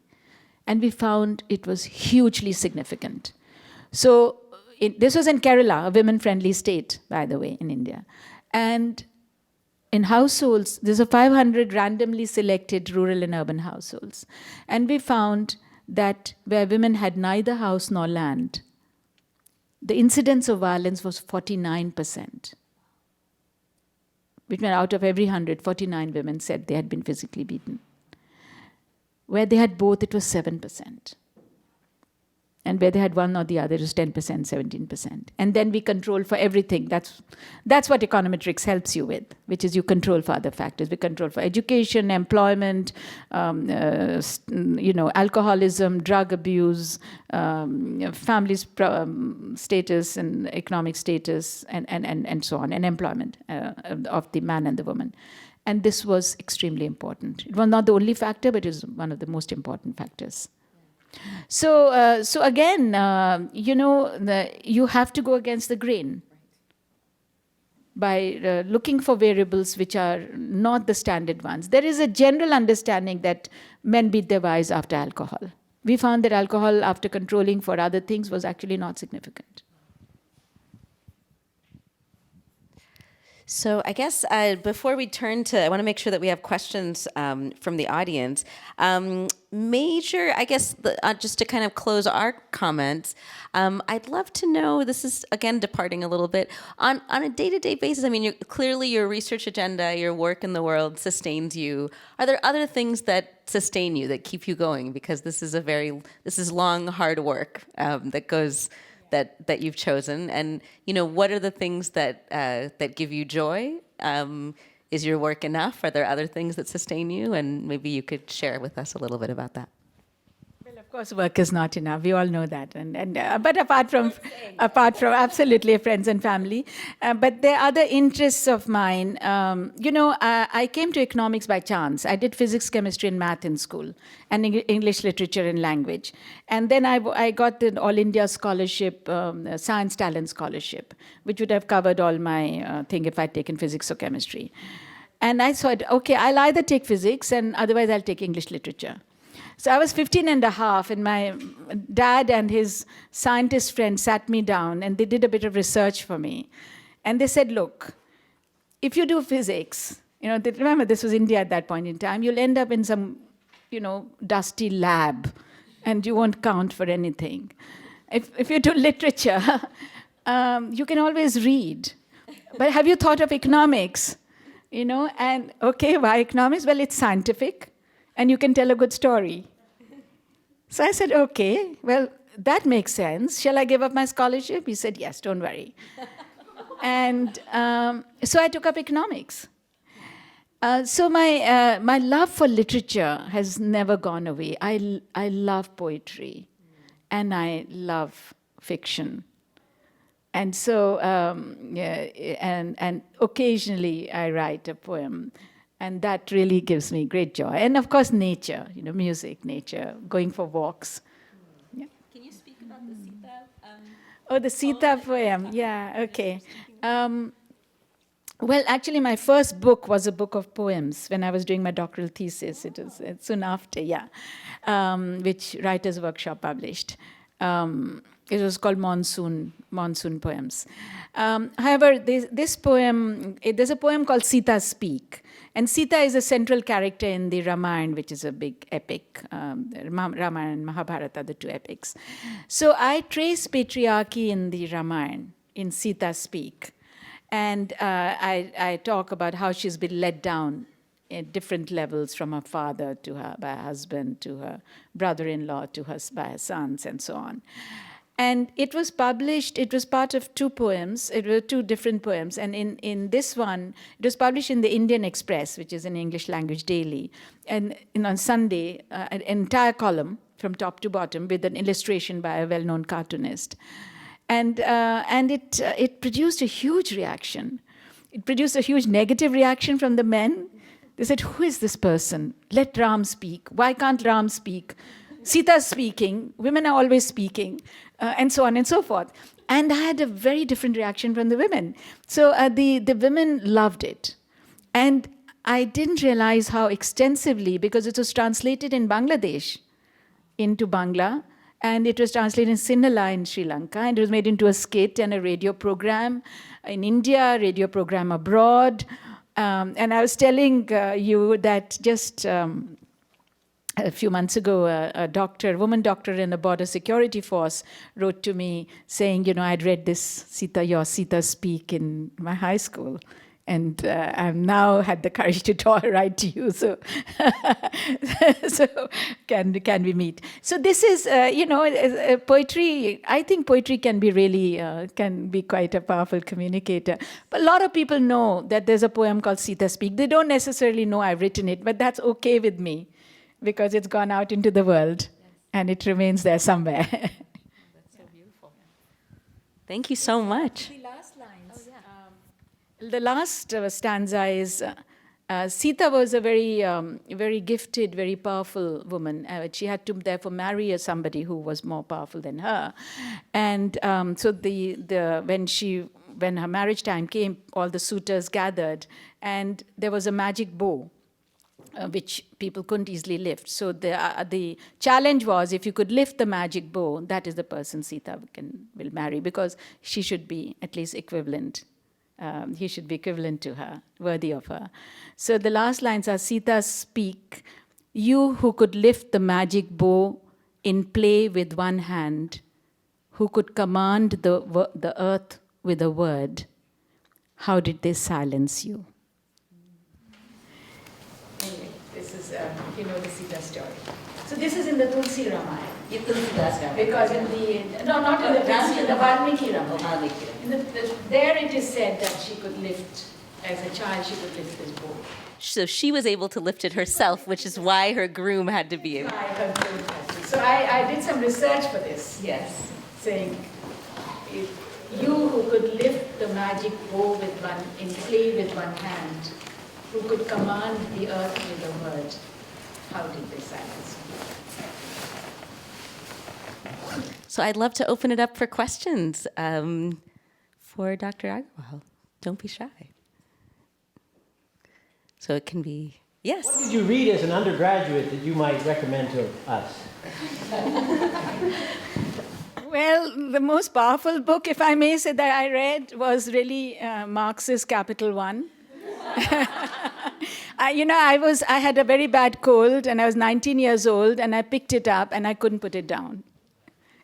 And we found it was hugely significant. So this was in Kerala, a women-friendly state, by the way, in India. And in households, there's a 500 randomly selected rural and urban households. And we found that where women had neither house nor land, the incidence of violence was 49%. Which meant out of every 100, 49 women said they had been physically beaten. Where they had both, it was 7%. And where they had one or the other, it was 10%, 17%. And then we control for everything. That's what econometrics helps you with, which is you control for other factors. We control for education, employment, alcoholism, drug abuse, families' status and economic status, and so on, and employment of the man and the woman. And this was extremely important. It was not the only factor, but it was one of the most important factors. So again, you have to go against the grain by looking for variables which are not the standard ones. There is a general understanding that men beat their wives after alcohol. We found that alcohol, after controlling for other things, was actually not significant. So I guess before we turn to, I want to make sure that we have questions from the audience. Just to kind of close our comments, I'd love to know, this is, again, departing a little bit, on a day-to-day basis, I mean, clearly your research agenda, your work in the world sustains you. Are there other things that sustain you, that keep you going? Because this is long, hard work that you've chosen, and what are the things that give you joy? Is your work enough? Are there other things that sustain you? And maybe you could share with us a little bit about that. Well, of course, work is not enough. We all know that. But apart from absolutely friends and family, but there are other interests of mine. I came to economics by chance. I did physics, chemistry, and math in school, and English literature and language. And then I got the All India Scholarship, Science Talent Scholarship, which would have covered all my thing if I'd taken physics or chemistry. And I thought, okay, I'll either take physics, and otherwise I'll take English literature. So I was 15 and a half, and my dad and his scientist friend sat me down, and they did a bit of research for me. And they said, look, if you do physics, remember this was India at that point in time, you'll end up in some, dusty lab, and you won't count for anything. If you do literature, you can always read. But have you thought of economics? And okay, why economics? Well, it's scientific, and you can tell a good story. So I said, okay, well, that makes sense. Shall I give up my scholarship? He said, yes, don't worry. And so I took up economics. So my love for literature has never gone away. I love poetry, and I love fiction. And so, and occasionally I write a poem, and that really gives me great joy. And of course, nature, music, nature, going for walks. Yeah. Can you speak about the Sita? The Sita poem. Yeah, okay. Well, actually, my first book was a book of poems when I was doing my doctoral thesis. It was soon after, which Writers' Workshop published. It was called Monsoon Poems. However, this poem, there's a poem called Sitas Speak. And Sita is a central character in the Ramayana, which is a big epic. Ramayana and Mahabharata are the two epics. So I trace patriarchy in the Ramayana, in Sita Speak. And I talk about how she's been let down at different levels, from her father to her by her husband, to her brother-in-law, to her by her sons, and so on. And it was published, it was part of two poems, it were two different poems. And in this one, it was published in the Indian Express, which is an English language daily. And on Sunday, an entire column from top to bottom with an illustration by a well-known cartoonist. And it produced a huge reaction. It produced a huge negative reaction from the men. They said, who is this person? Let Ram speak. Why can't Ram speak? Sita's speaking. Women are always speaking. And so on and so forth. And I had a very different reaction from the women. So the women loved it. And I didn't realize how extensively, because it was translated in Bangladesh into Bangla, and it was translated in Sinhala in Sri Lanka, and it was made into a skit and a radio program in India, a radio program abroad. And I was telling you that just a few months ago, a woman doctor in the border security force wrote to me saying, I'd read this your Sita Speak in my high school. And I've now had the courage to write to you, so so can we meet? So this is, poetry. I think poetry can be really can be quite a powerful communicator. But a lot of people know that there's a poem called Sita Speak. They don't necessarily know I've written it, but that's okay with me, because it's gone out into the world, and it remains there somewhere. That's so beautiful. Thank you so much. The last lines. The last stanza is, Sita was a very gifted, very powerful woman. She had to therefore marry somebody who was more powerful than her. And so when her marriage time came, all the suitors gathered, and there was a magic bow, which people couldn't easily lift. So the challenge was, if you could lift the magic bow, that is the person Sita will marry, because she should be at least equivalent. He should be equivalent to her, worthy of her. So the last lines are, Sita, speak, you who could lift the magic bow in play with one hand, who could command the earth with a word, how did they silence you? Anyway, this is, the Sita story. So this is in the Tulsi Ramayana. Because in the, no, not in the Tulsi, in the Valmiki Ramayana. There it is said that she could lift, as a child, she could lift this bow. So she was able to lift it herself, which is why her groom had to be able. So I did some research for this. Yes. Saying, if you who could lift the magic bow in play with one hand, who could command the earth with a word, how did they silence me? So I'd love to open it up for questions for Dr. Agarwal. Don't be shy. So it can be, yes. What did you read as an undergraduate that you might recommend to us? Well, the most powerful book, if I may say, that I read was really Marx's Capital One. I had a very bad cold, and I was 19 years old, and I picked it up, and I couldn't put it down.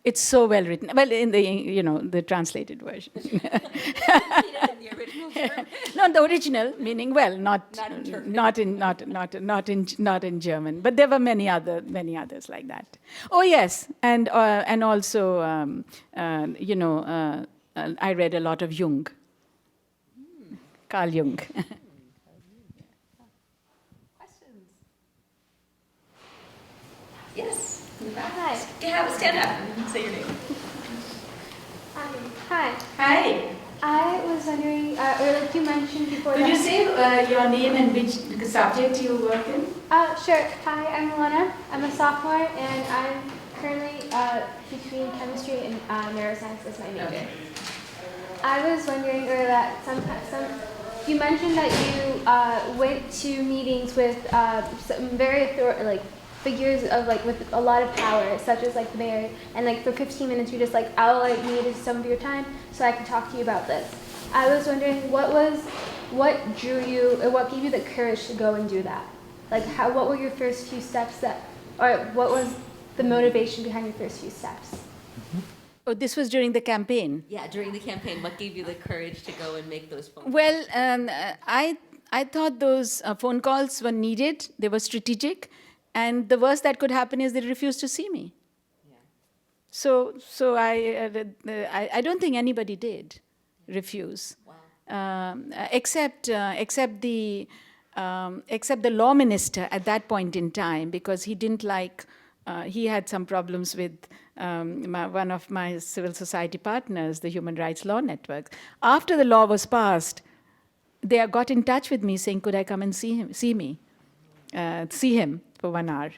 It's so well written. Well, in the translated version. The original German? No, the original, meaning, well, not in German. But there were many others like that. Oh yes, and also I read a lot of Jung, Carl Jung. Questions? Yes. Hi. Stand up. Say your name. Hi. Hi. I was wondering, or like you mentioned before. Could you say your name and which subject you work in? Sure. Hi, I'm Milena. I'm a sophomore, and I'm currently between chemistry and neuroscience as my major. Okay. I was wondering, or that you mentioned that you went to meetings with some very figures of with a lot of power, such as the mayor, and for 15 minutes you're just all I need is some of your time so I can talk to you about this. I was wondering what drew you, or what gave you the courage to go and do that? What were your first few steps or what was the motivation behind your first few steps? Oh, this was during the campaign? Yeah, during the campaign. What gave you the courage to go and make those phone calls? Well, I thought those phone calls were needed. They were strategic. And the worst that could happen is they refused to see me. Yeah. So I don't think anybody did refuse. Wow. Except the law minister at that point in time, because he didn't he had some problems with one of my civil society partners, the Human Rights Law Network. After the law was passed, they got in touch with me saying, could I come and see him for 1 hour.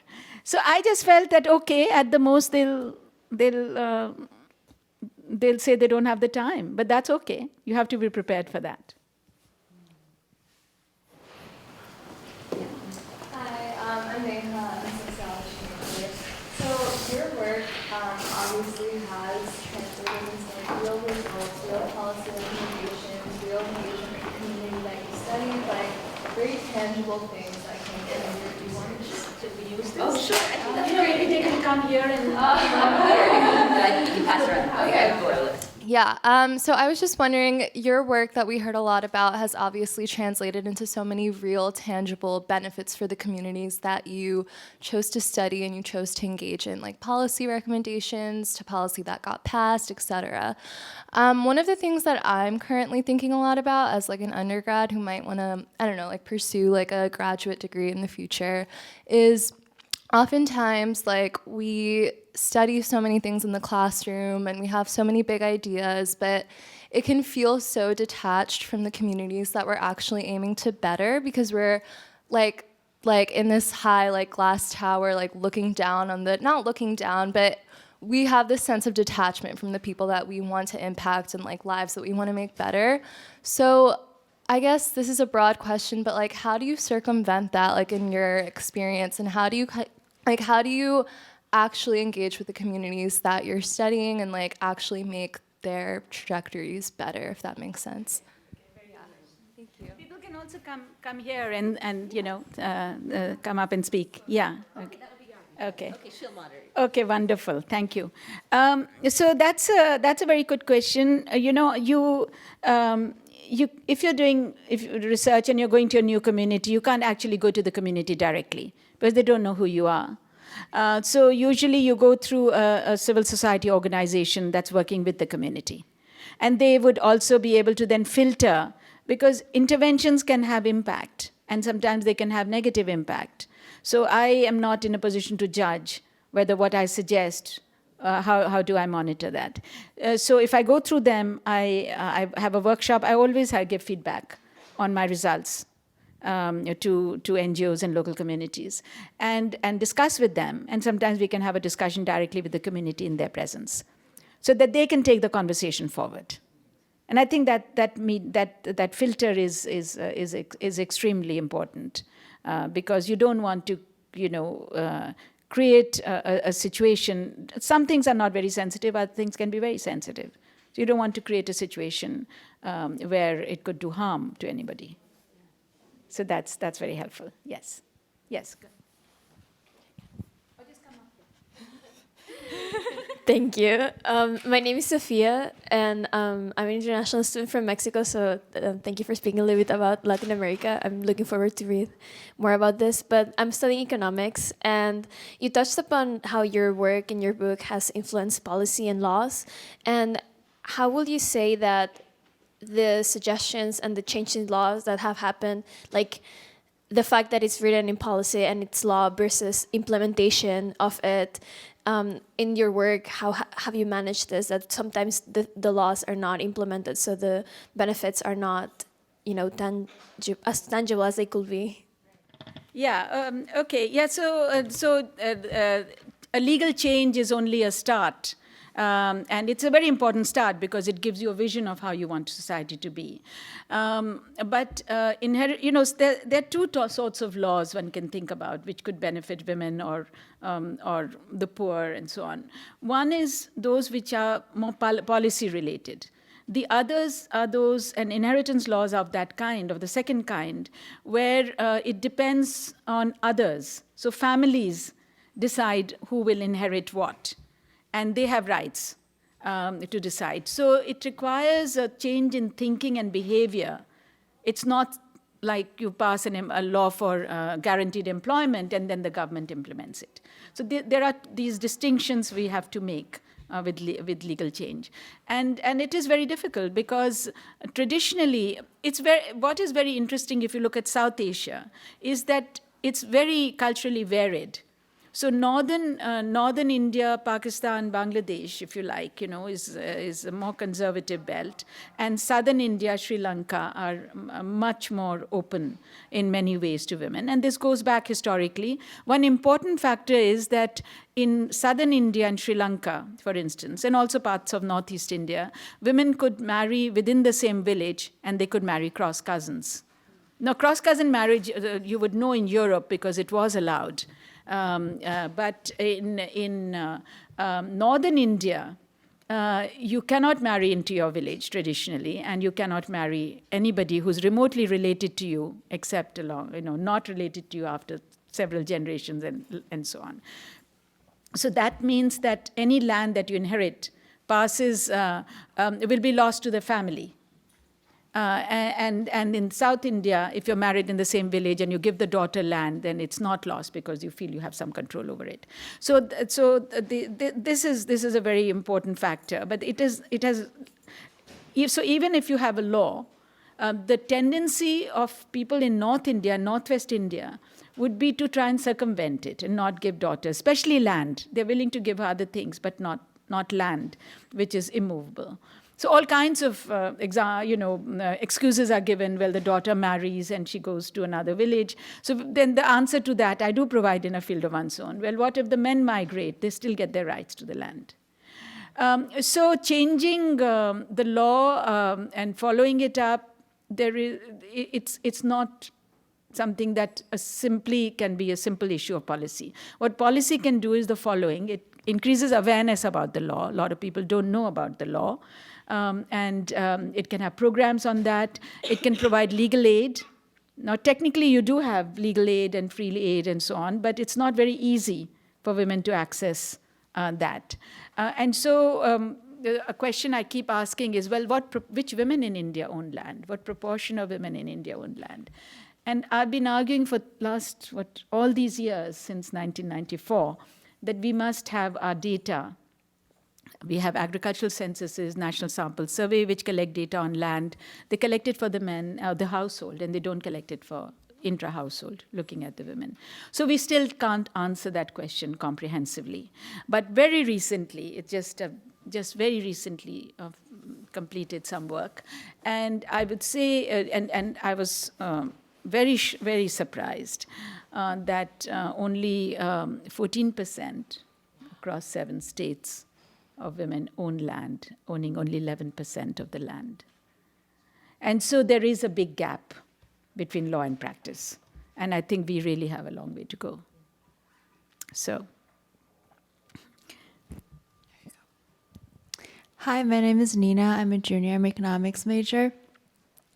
So I just felt that, okay, at the most they'll say they don't have the time, but that's okay. You have to be prepared for that. Hi, I'm Neha. I'm a sociology major. So your work obviously has translated into real results, real policy recommendations, real engagement with the community that you study, very tangible things that can get in your research. Should we use this? Oh, sure. I think that's maybe they can come here and... You can pass around. Okay. Yeah, so I was just wondering, your work that we heard a lot about has obviously translated into so many real, tangible benefits for the communities that you chose to study and you chose to engage in, like policy recommendations to policy that got passed, etc. One of the things that I'm currently thinking a lot about as like an undergrad who might want to, I don't know, like pursue like a graduate degree in the future is oftentimes, like, we study so many things in the classroom and we have so many big ideas, but it can feel so detached from the communities that we're actually aiming to better because we're like in this high like glass tower, like looking down on the, not looking down, but we have this sense of detachment from the people that we want to impact and like lives that we want to make better. So I guess this is a broad question, but like, how do you circumvent that, like in your experience, and how do you actually engage with the communities that you're studying and like actually make their trajectories better, if that makes sense? Yeah. Thank you. People can also come here and you know, come up and speak. Yeah. Okay. Okay. Okay, she'll moderate. Okay, wonderful. Thank you. So that's a very good question. If you're doing research and you're going to a new community, you can't actually go to the community directly because they don't know who you are. So usually you go through a civil society organization that's working with the community. And they would also be able to then filter, because interventions can have impact, and sometimes they can have negative impact. So I am not in a position to judge whether what I suggest, how do I monitor that. So if I go through them, I have a workshop, I always give feedback on my results to NGOs and local communities and discuss with them. And sometimes we can have a discussion directly with the community in their presence so that they can take the conversation forward. And I think that filter is extremely important because you don't want to, create a situation. Some things are not very sensitive, other things can be very sensitive. So you don't want to create a situation where it could do harm to anybody. So that's very helpful. Yes. Yes. Thank you. My name is Sophia, and I'm an international student from Mexico, so thank you for speaking a little bit about Latin America. I'm looking forward to read more about this, but I'm studying economics, and you touched upon how your work in your book has influenced policy and laws, and how will you say that the suggestions and the changes in laws that have happened, like the fact that it's written in policy and it's law versus implementation of it, in your work, how have you managed this, that sometimes the laws are not implemented, so the benefits are not, as tangible as they could be? Yeah, okay. Yeah, so a legal change is only a start. And it's a very important start because it gives you a vision of how you want society to be. But there are two sorts of laws one can think about which could benefit women or the poor and so on. One is those which are more policy related. The others are those, and inheritance laws of that kind, of the second kind, where it depends on others. So families decide who will inherit what. And they have rights to decide. So it requires a change in thinking and behavior. It's not like you pass a law for guaranteed employment and then the government implements it. So there are these distinctions we have to make with legal change. And it is very difficult because traditionally, what is very interesting if you look at South Asia is that it's very culturally varied. So northern India, Pakistan, Bangladesh, if you like, is a more conservative belt, and southern India, Sri Lanka are much more open in many ways to women. And this goes back historically. One important factor is that in southern India and Sri Lanka, for instance, and also parts of northeast India, women could marry within the same village, and they could marry cross cousins. Now, cross cousin marriage, you would know in Europe because it was allowed. But in northern India, you cannot marry into your village traditionally, and you cannot marry anybody who's remotely related to you, except not related to you after several generations and so on. So that means that any land that you inherit, passes will be lost to the family. And in South India, if you're married in the same village and you give the daughter land, then it's not lost because you feel you have some control over it. So this is a very important factor. But so even if you have a law, the tendency of people in North India, Northwest India, would be to try and circumvent it and not give daughters, especially land. They're willing to give other things, but not land, which is immovable. So all kinds of excuses are given. Well, the daughter marries and she goes to another village. So then the answer to that, I do provide in A Field of One's Own. Well, what if the men migrate? They still get their rights to the land. So changing the law and following it up, it's not something that simply can be a simple issue of policy. What policy can do is the following. It increases awareness about the law. A lot of people don't know about the law. And it can have programs on that. It can provide legal aid. Now, technically, you do have legal aid and free aid and so on, but it's not very easy for women to access that. And so a question I keep asking is, well, which women in India own land? What proportion of women in India own land? And I've been arguing for all these years, since 1994, that we must have our data. We have agricultural censuses, national sample survey, which collect data on land. They collect it for the men, the household, and they don't collect it for intra-household, looking at the women. So we still can't answer that question comprehensively. But very recently, just very recently completed some work. And I would say, and I was very, very surprised that only 14% across 7 states of women own land, owning only 11% of the land. And so there is a big gap between law and practice. And I think we really have a long way to go. So. Hi, my name is Nina. I'm a junior. I'm an economics major.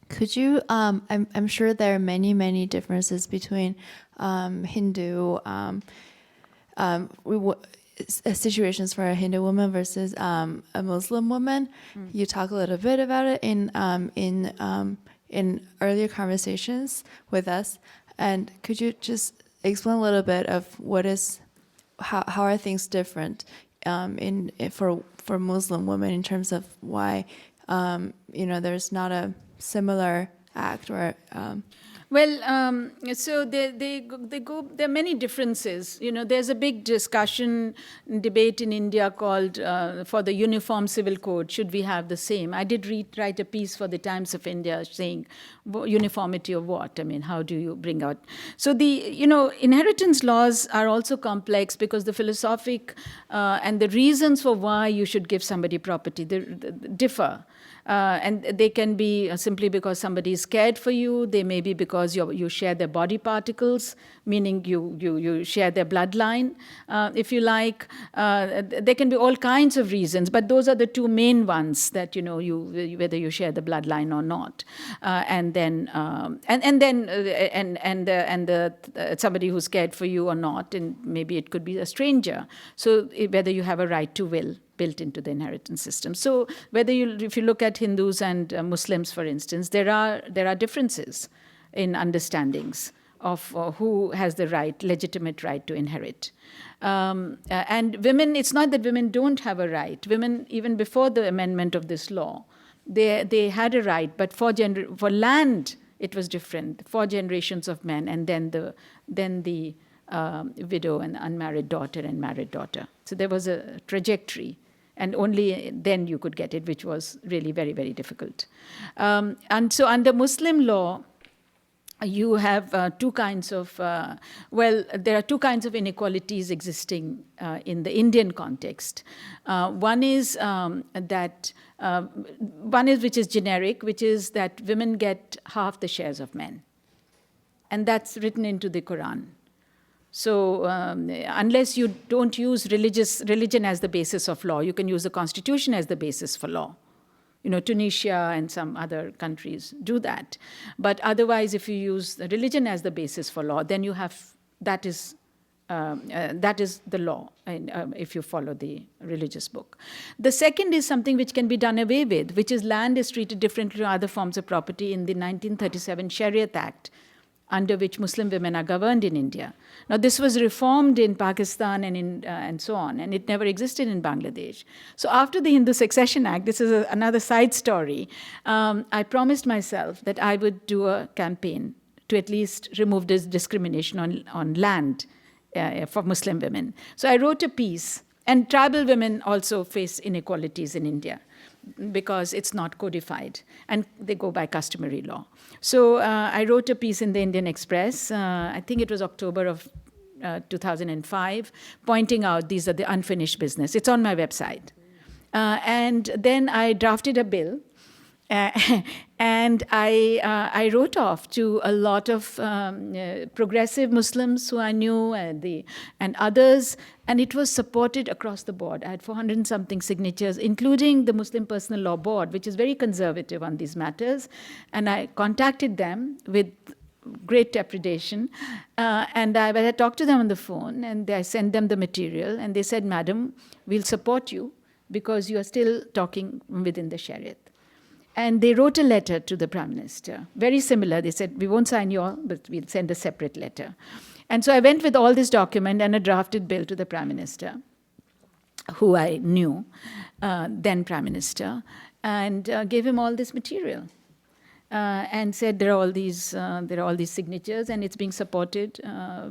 Could you, I'm sure there are many, many differences between Hindu situations for a Hindu woman versus a Muslim woman. You talk a little bit about it in earlier conversations with us. And could you just explain a little bit of how are things different for Muslim women in terms of why there's not a similar act or so there are many differences. There's a big debate in India called for the Uniform Civil Code. Should we have the same? I did write a piece for the Times of India saying uniformity of what? I mean, how do you bring out? So inheritance laws are also complex because the philosophic and the reasons for why you should give somebody property they differ. And they can be simply because somebody is scared for you. They may be because you share their body particles, meaning you share their bloodline, if you like. There can be all kinds of reasons, but those are the two main ones that whether you share the bloodline or not, and then somebody who's scared for you or not, and maybe it could be a stranger. So whether you have a right to will built into the inheritance system. So if you look at Hindus and Muslims, for instance, there are differences in understandings of who has the legitimate right to inherit. And women, it's not that women don't have a right. Women, even before the amendment of this law, they had a right, but for land, it was different. 4 generations of men, and then the widow and unmarried daughter and married daughter. So there was a trajectory. And only then you could get it, which was really very, very difficult. And so under Muslim law, you have two kinds of, there are two kinds of inequalities existing in the Indian context. One is which is generic, which is that women get half the shares of men. And that's written into the Quran. So unless you don't use religion as the basis of law, you can use the constitution as the basis for law. Tunisia and some other countries do that. But otherwise, if you use the religion as the basis for law, then that is That is the law, if you follow the religious book. The second is something which can be done away with, which is land is treated differently to other forms of property in the 1937 Shariat Act, under which Muslim women are governed in India. Now, this was reformed in Pakistan and so on, and it never existed in Bangladesh. So after the Hindu Succession Act, this is another side story, I promised myself that I would do a campaign to at least remove this discrimination on land for Muslim women. So I wrote a piece, and tribal women also face inequalities in India because it's not codified, and they go by customary law. So I wrote a piece in the Indian Express, I think it was October of 2005, pointing out these are the unfinished business. It's on my website. And then I drafted a bill, and I wrote off to a lot of progressive Muslims who I knew and others, and it was supported across the board. I had 400 and something signatures, including the Muslim Personal Law Board, which is very conservative on these matters. And I contacted them with great trepidation. And I talked to them on the phone, and I sent them the material, and they said, "Madam, we'll support you because you are still talking within the Shariat." And they wrote a letter to the Prime Minister, very similar. They said, "We won't sign your, but we'll send a separate letter." And so I went with all this document and a drafted bill to the Prime Minister, who I knew, then Prime Minister, and gave him all this material. And said there are all these signatures, and it's being supported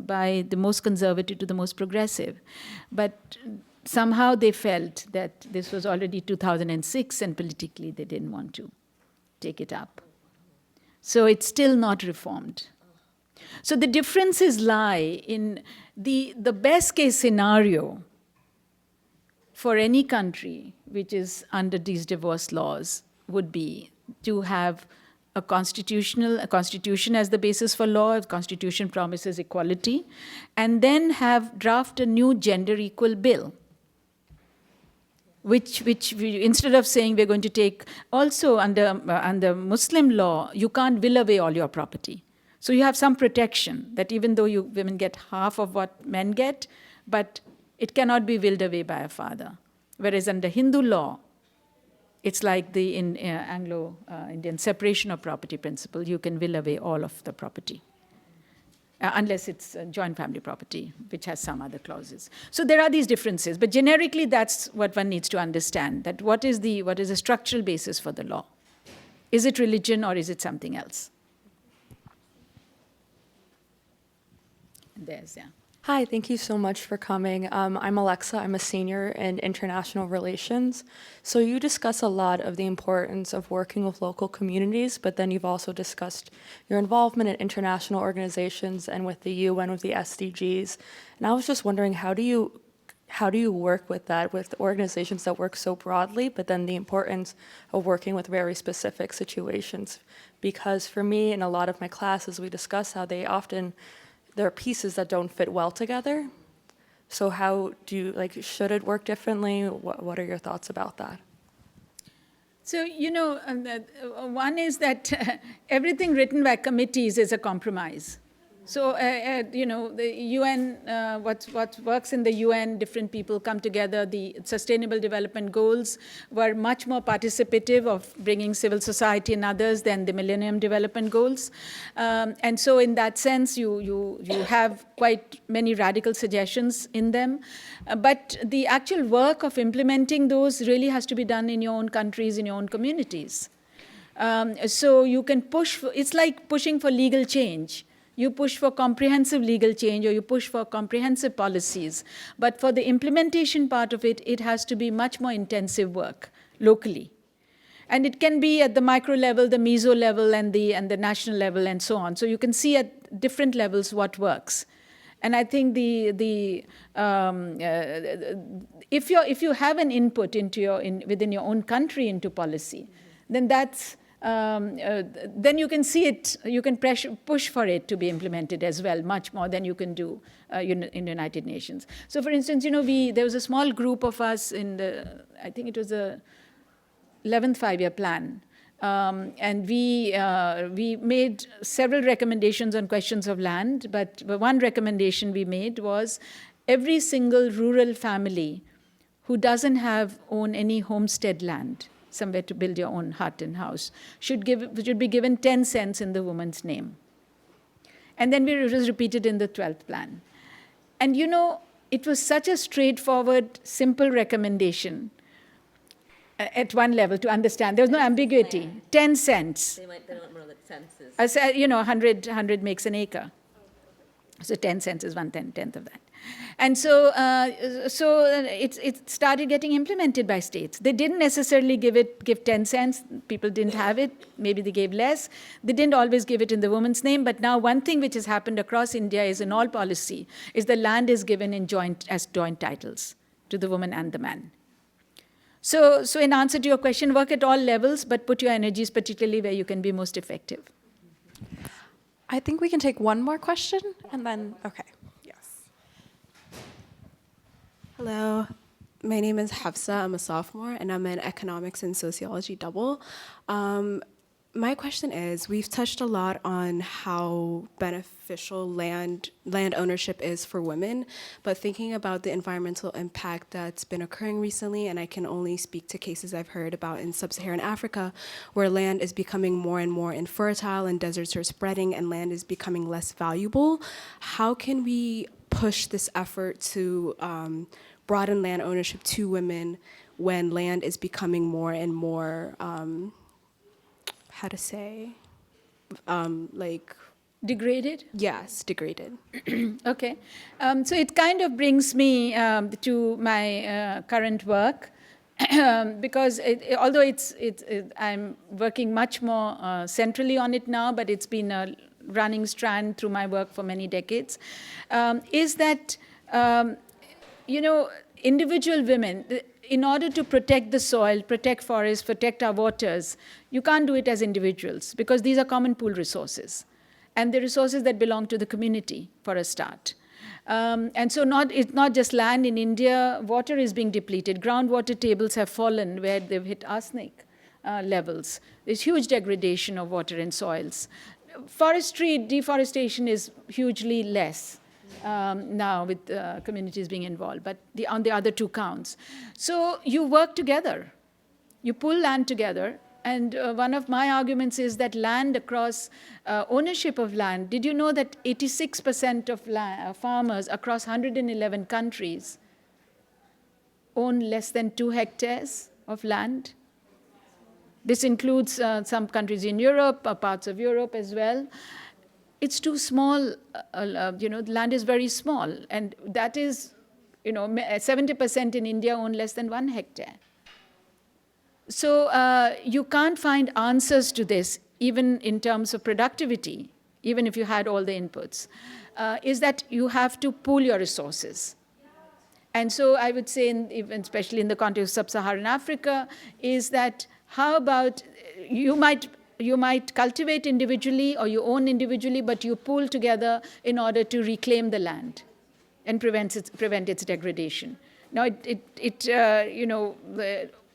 by the most conservative to the most progressive. But somehow they felt that this was already 2006, and politically they didn't want to take it up. So it's still not reformed. So the differences lie in the best case scenario for any country which is under these divorce laws would be to have a constitution as the basis for law. A constitution promises equality, and then draft a new gender equal bill. Which we, instead of saying we're going to take, also under Muslim law, you can't will away all your property. So you have some protection that even though women get half of what men get, but it cannot be willed away by a father. Whereas under Hindu law, it's like the Anglo-Indian separation of property principle. You can will away all of the property. Unless it's joint family property, which has some other clauses. So there are these differences, but generically that's what one needs to understand, that what is the structural basis for the law? Is it religion or is it something else? Hi, thank you so much for coming. I'm Alexa. I'm a senior in international relations. So you discuss a lot of the importance of working with local communities, but then you've also discussed your involvement in international organizations and with the UN, with the SDGs. And I was just wondering, how do you work with that, with organizations that work so broadly, but then the importance of working with very specific situations? Because for me, in a lot of my classes, we discuss how there are pieces that don't fit well together. So how do you, should it work differently? What are your thoughts about that? So, one is that everything written by committees is a compromise. So, the UN, what works in the UN, different people come together. The Sustainable Development Goals were much more participative of bringing civil society and others than the Millennium Development Goals. And so in that sense, you have quite many radical suggestions in them. But the actual work of implementing those really has to be done in your own countries, in your own communities. So you can it's like pushing for legal change. You push for comprehensive legal change, or you push for comprehensive policies. But for the implementation part of it, it has to be much more intensive work locally. And it can be at the micro level, the meso level, and the national level, and so on. So you can see at different levels what works. And I think if you have an input within your own country into policy, then that's then you can see it, you can push for it to be implemented as well, much more than you can do in the United Nations. So for instance, there was a small group of us I think it was the 11th five-year plan, And we made several recommendations on questions of land, but one recommendation we made was every single rural family who doesn't own any homestead land, somewhere to build your own hut and house, should be given 10 cents in the woman's name. And then it was repeated in the 12th plan. And it was such a straightforward, simple recommendation at one level to understand. There was no ambiguity. 10 cents. They don't know that cents is. I said, 100 makes an acre. So 10 cents is 1/10th of that. And so it started getting implemented by states. They didn't necessarily give 10 cents. People didn't have it. Maybe they gave less. They didn't always give it in the woman's name. But now one thing which has happened across India is in all policy is the land is given as joint titles to the woman and the man. So in answer to your question, work at all levels, but put your energies particularly where you can be most effective. I think we can take one more question, and then, okay, yes. Hello, my name is Hafsa. I'm a sophomore, and I'm in economics and sociology double. My question is, we've touched a lot on how beneficial land ownership is for women, but thinking about the environmental impact that's been occurring recently, and I can only speak to cases I've heard about in sub-Saharan Africa, where land is becoming more and more infertile and deserts are spreading and land is becoming less valuable. How can we push this effort to broaden land ownership to women when land is becoming more and more Degraded? Yes, degraded. Okay. So it kind of brings me to my current work because although I'm working much more centrally on it now, but it's been a running strand through my work for many decades, is that, individual women, in order to protect the soil, protect forests, protect our waters, you can't do it as individuals because these are common pool resources. And the resources that belong to the community, for a start. And so it's not just land. In India, water is being depleted. Groundwater tables have fallen where they've hit arsenic levels. There's huge degradation of water and soils. Deforestation is hugely less. Now with communities being involved, but on the other two counts. So you work together. You pull land together. And one of my arguments is that land across ownership of land, did you know that 86% of farmers across 111 countries own less than 2 hectares of land? This includes some countries in Europe, parts of Europe as well. It's too small, the land is very small. And that is, 70% in India own less than 1 hectare. So you can't find answers to this, even in terms of productivity, even if you had all the inputs, is that you have to pool your resources. And so I would say, especially in the context of sub-Saharan Africa, is that how about you might cultivate individually or you own individually, but you pool together in order to reclaim the land and prevent its degradation. Now,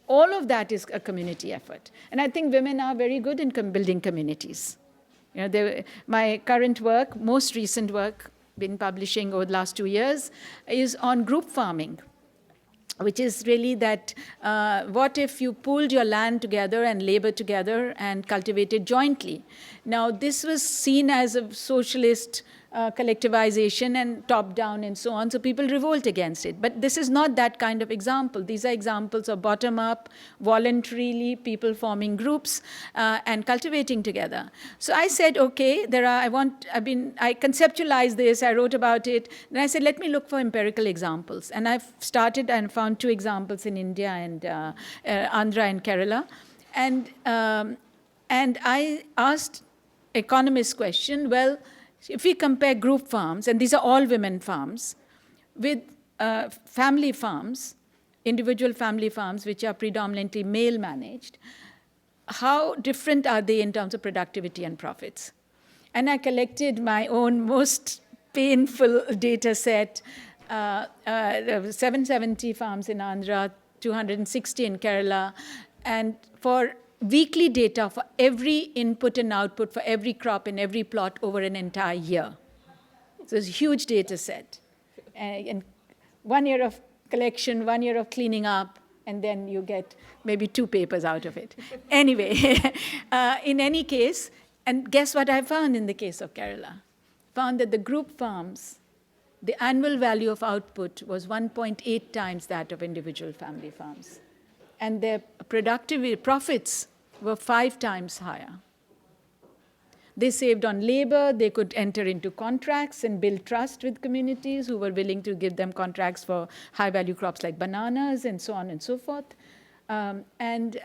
all of that is a community effort. And I think women are very good in building communities. My current work, most recent work, been publishing over the last 2 years, is on group farming, which is really that what if you pooled your land together and labor together and cultivated jointly? Now, this was seen as a socialist collectivization and top-down and so on, so people revolt against it. But this is not that kind of example. These are examples of bottom-up, voluntarily people forming groups and cultivating together. So I said, okay, I conceptualized this, I wrote about it, and I said, let me look for empirical examples. And I've started and found 2 examples in India and Andhra and Kerala. And I asked economists question, well, if we compare group farms, and these are all women farms, with family farms, individual family farms, which are predominantly male-managed, how different are they in terms of productivity and profits? And I collected my own most painful data set, 770 farms in Andhra, 260 in Kerala, and for weekly data for every input and output for every crop in every plot over an entire year. So it's a huge data set. And 1 year of collection, 1 year of cleaning up, and then you get maybe 2 papers out of it. Anyway, in any case, and guess what I found in the case of Kerala? Found that the group farms, the annual value of output was 1.8 times that of individual family farms. And their profits were 5 times higher. They saved on labor, they could enter into contracts and build trust with communities who were willing to give them contracts for high-value crops like bananas and so on and so forth. And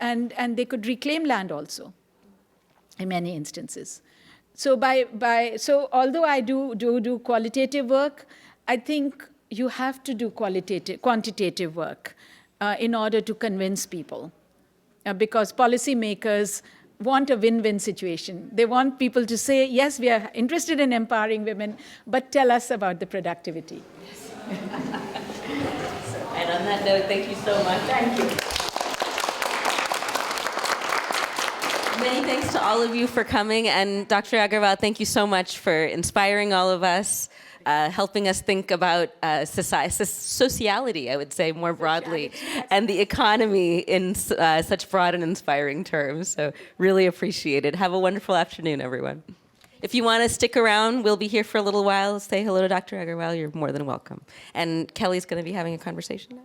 they could reclaim land also in many instances. So so although I do qualitative work, I think you have to do quantitative work in order to convince people. Because policymakers want a win-win situation. They want people to say, yes, we are interested in empowering women, but tell us about the productivity. Yes. And on that note, thank you so much. Thank you. Many thanks to all of you for coming. And Dr. Agarwal, thank you so much for inspiring all of us, helping us think about sociality, I would say, more broadly, and the economy in such broad and inspiring terms. So really appreciate it. Have a wonderful afternoon, everyone. If you want to stick around, we'll be here for a little while. Say hello to Dr. Agarwal. You're more than welcome. And Kelly's going to be having a conversation now.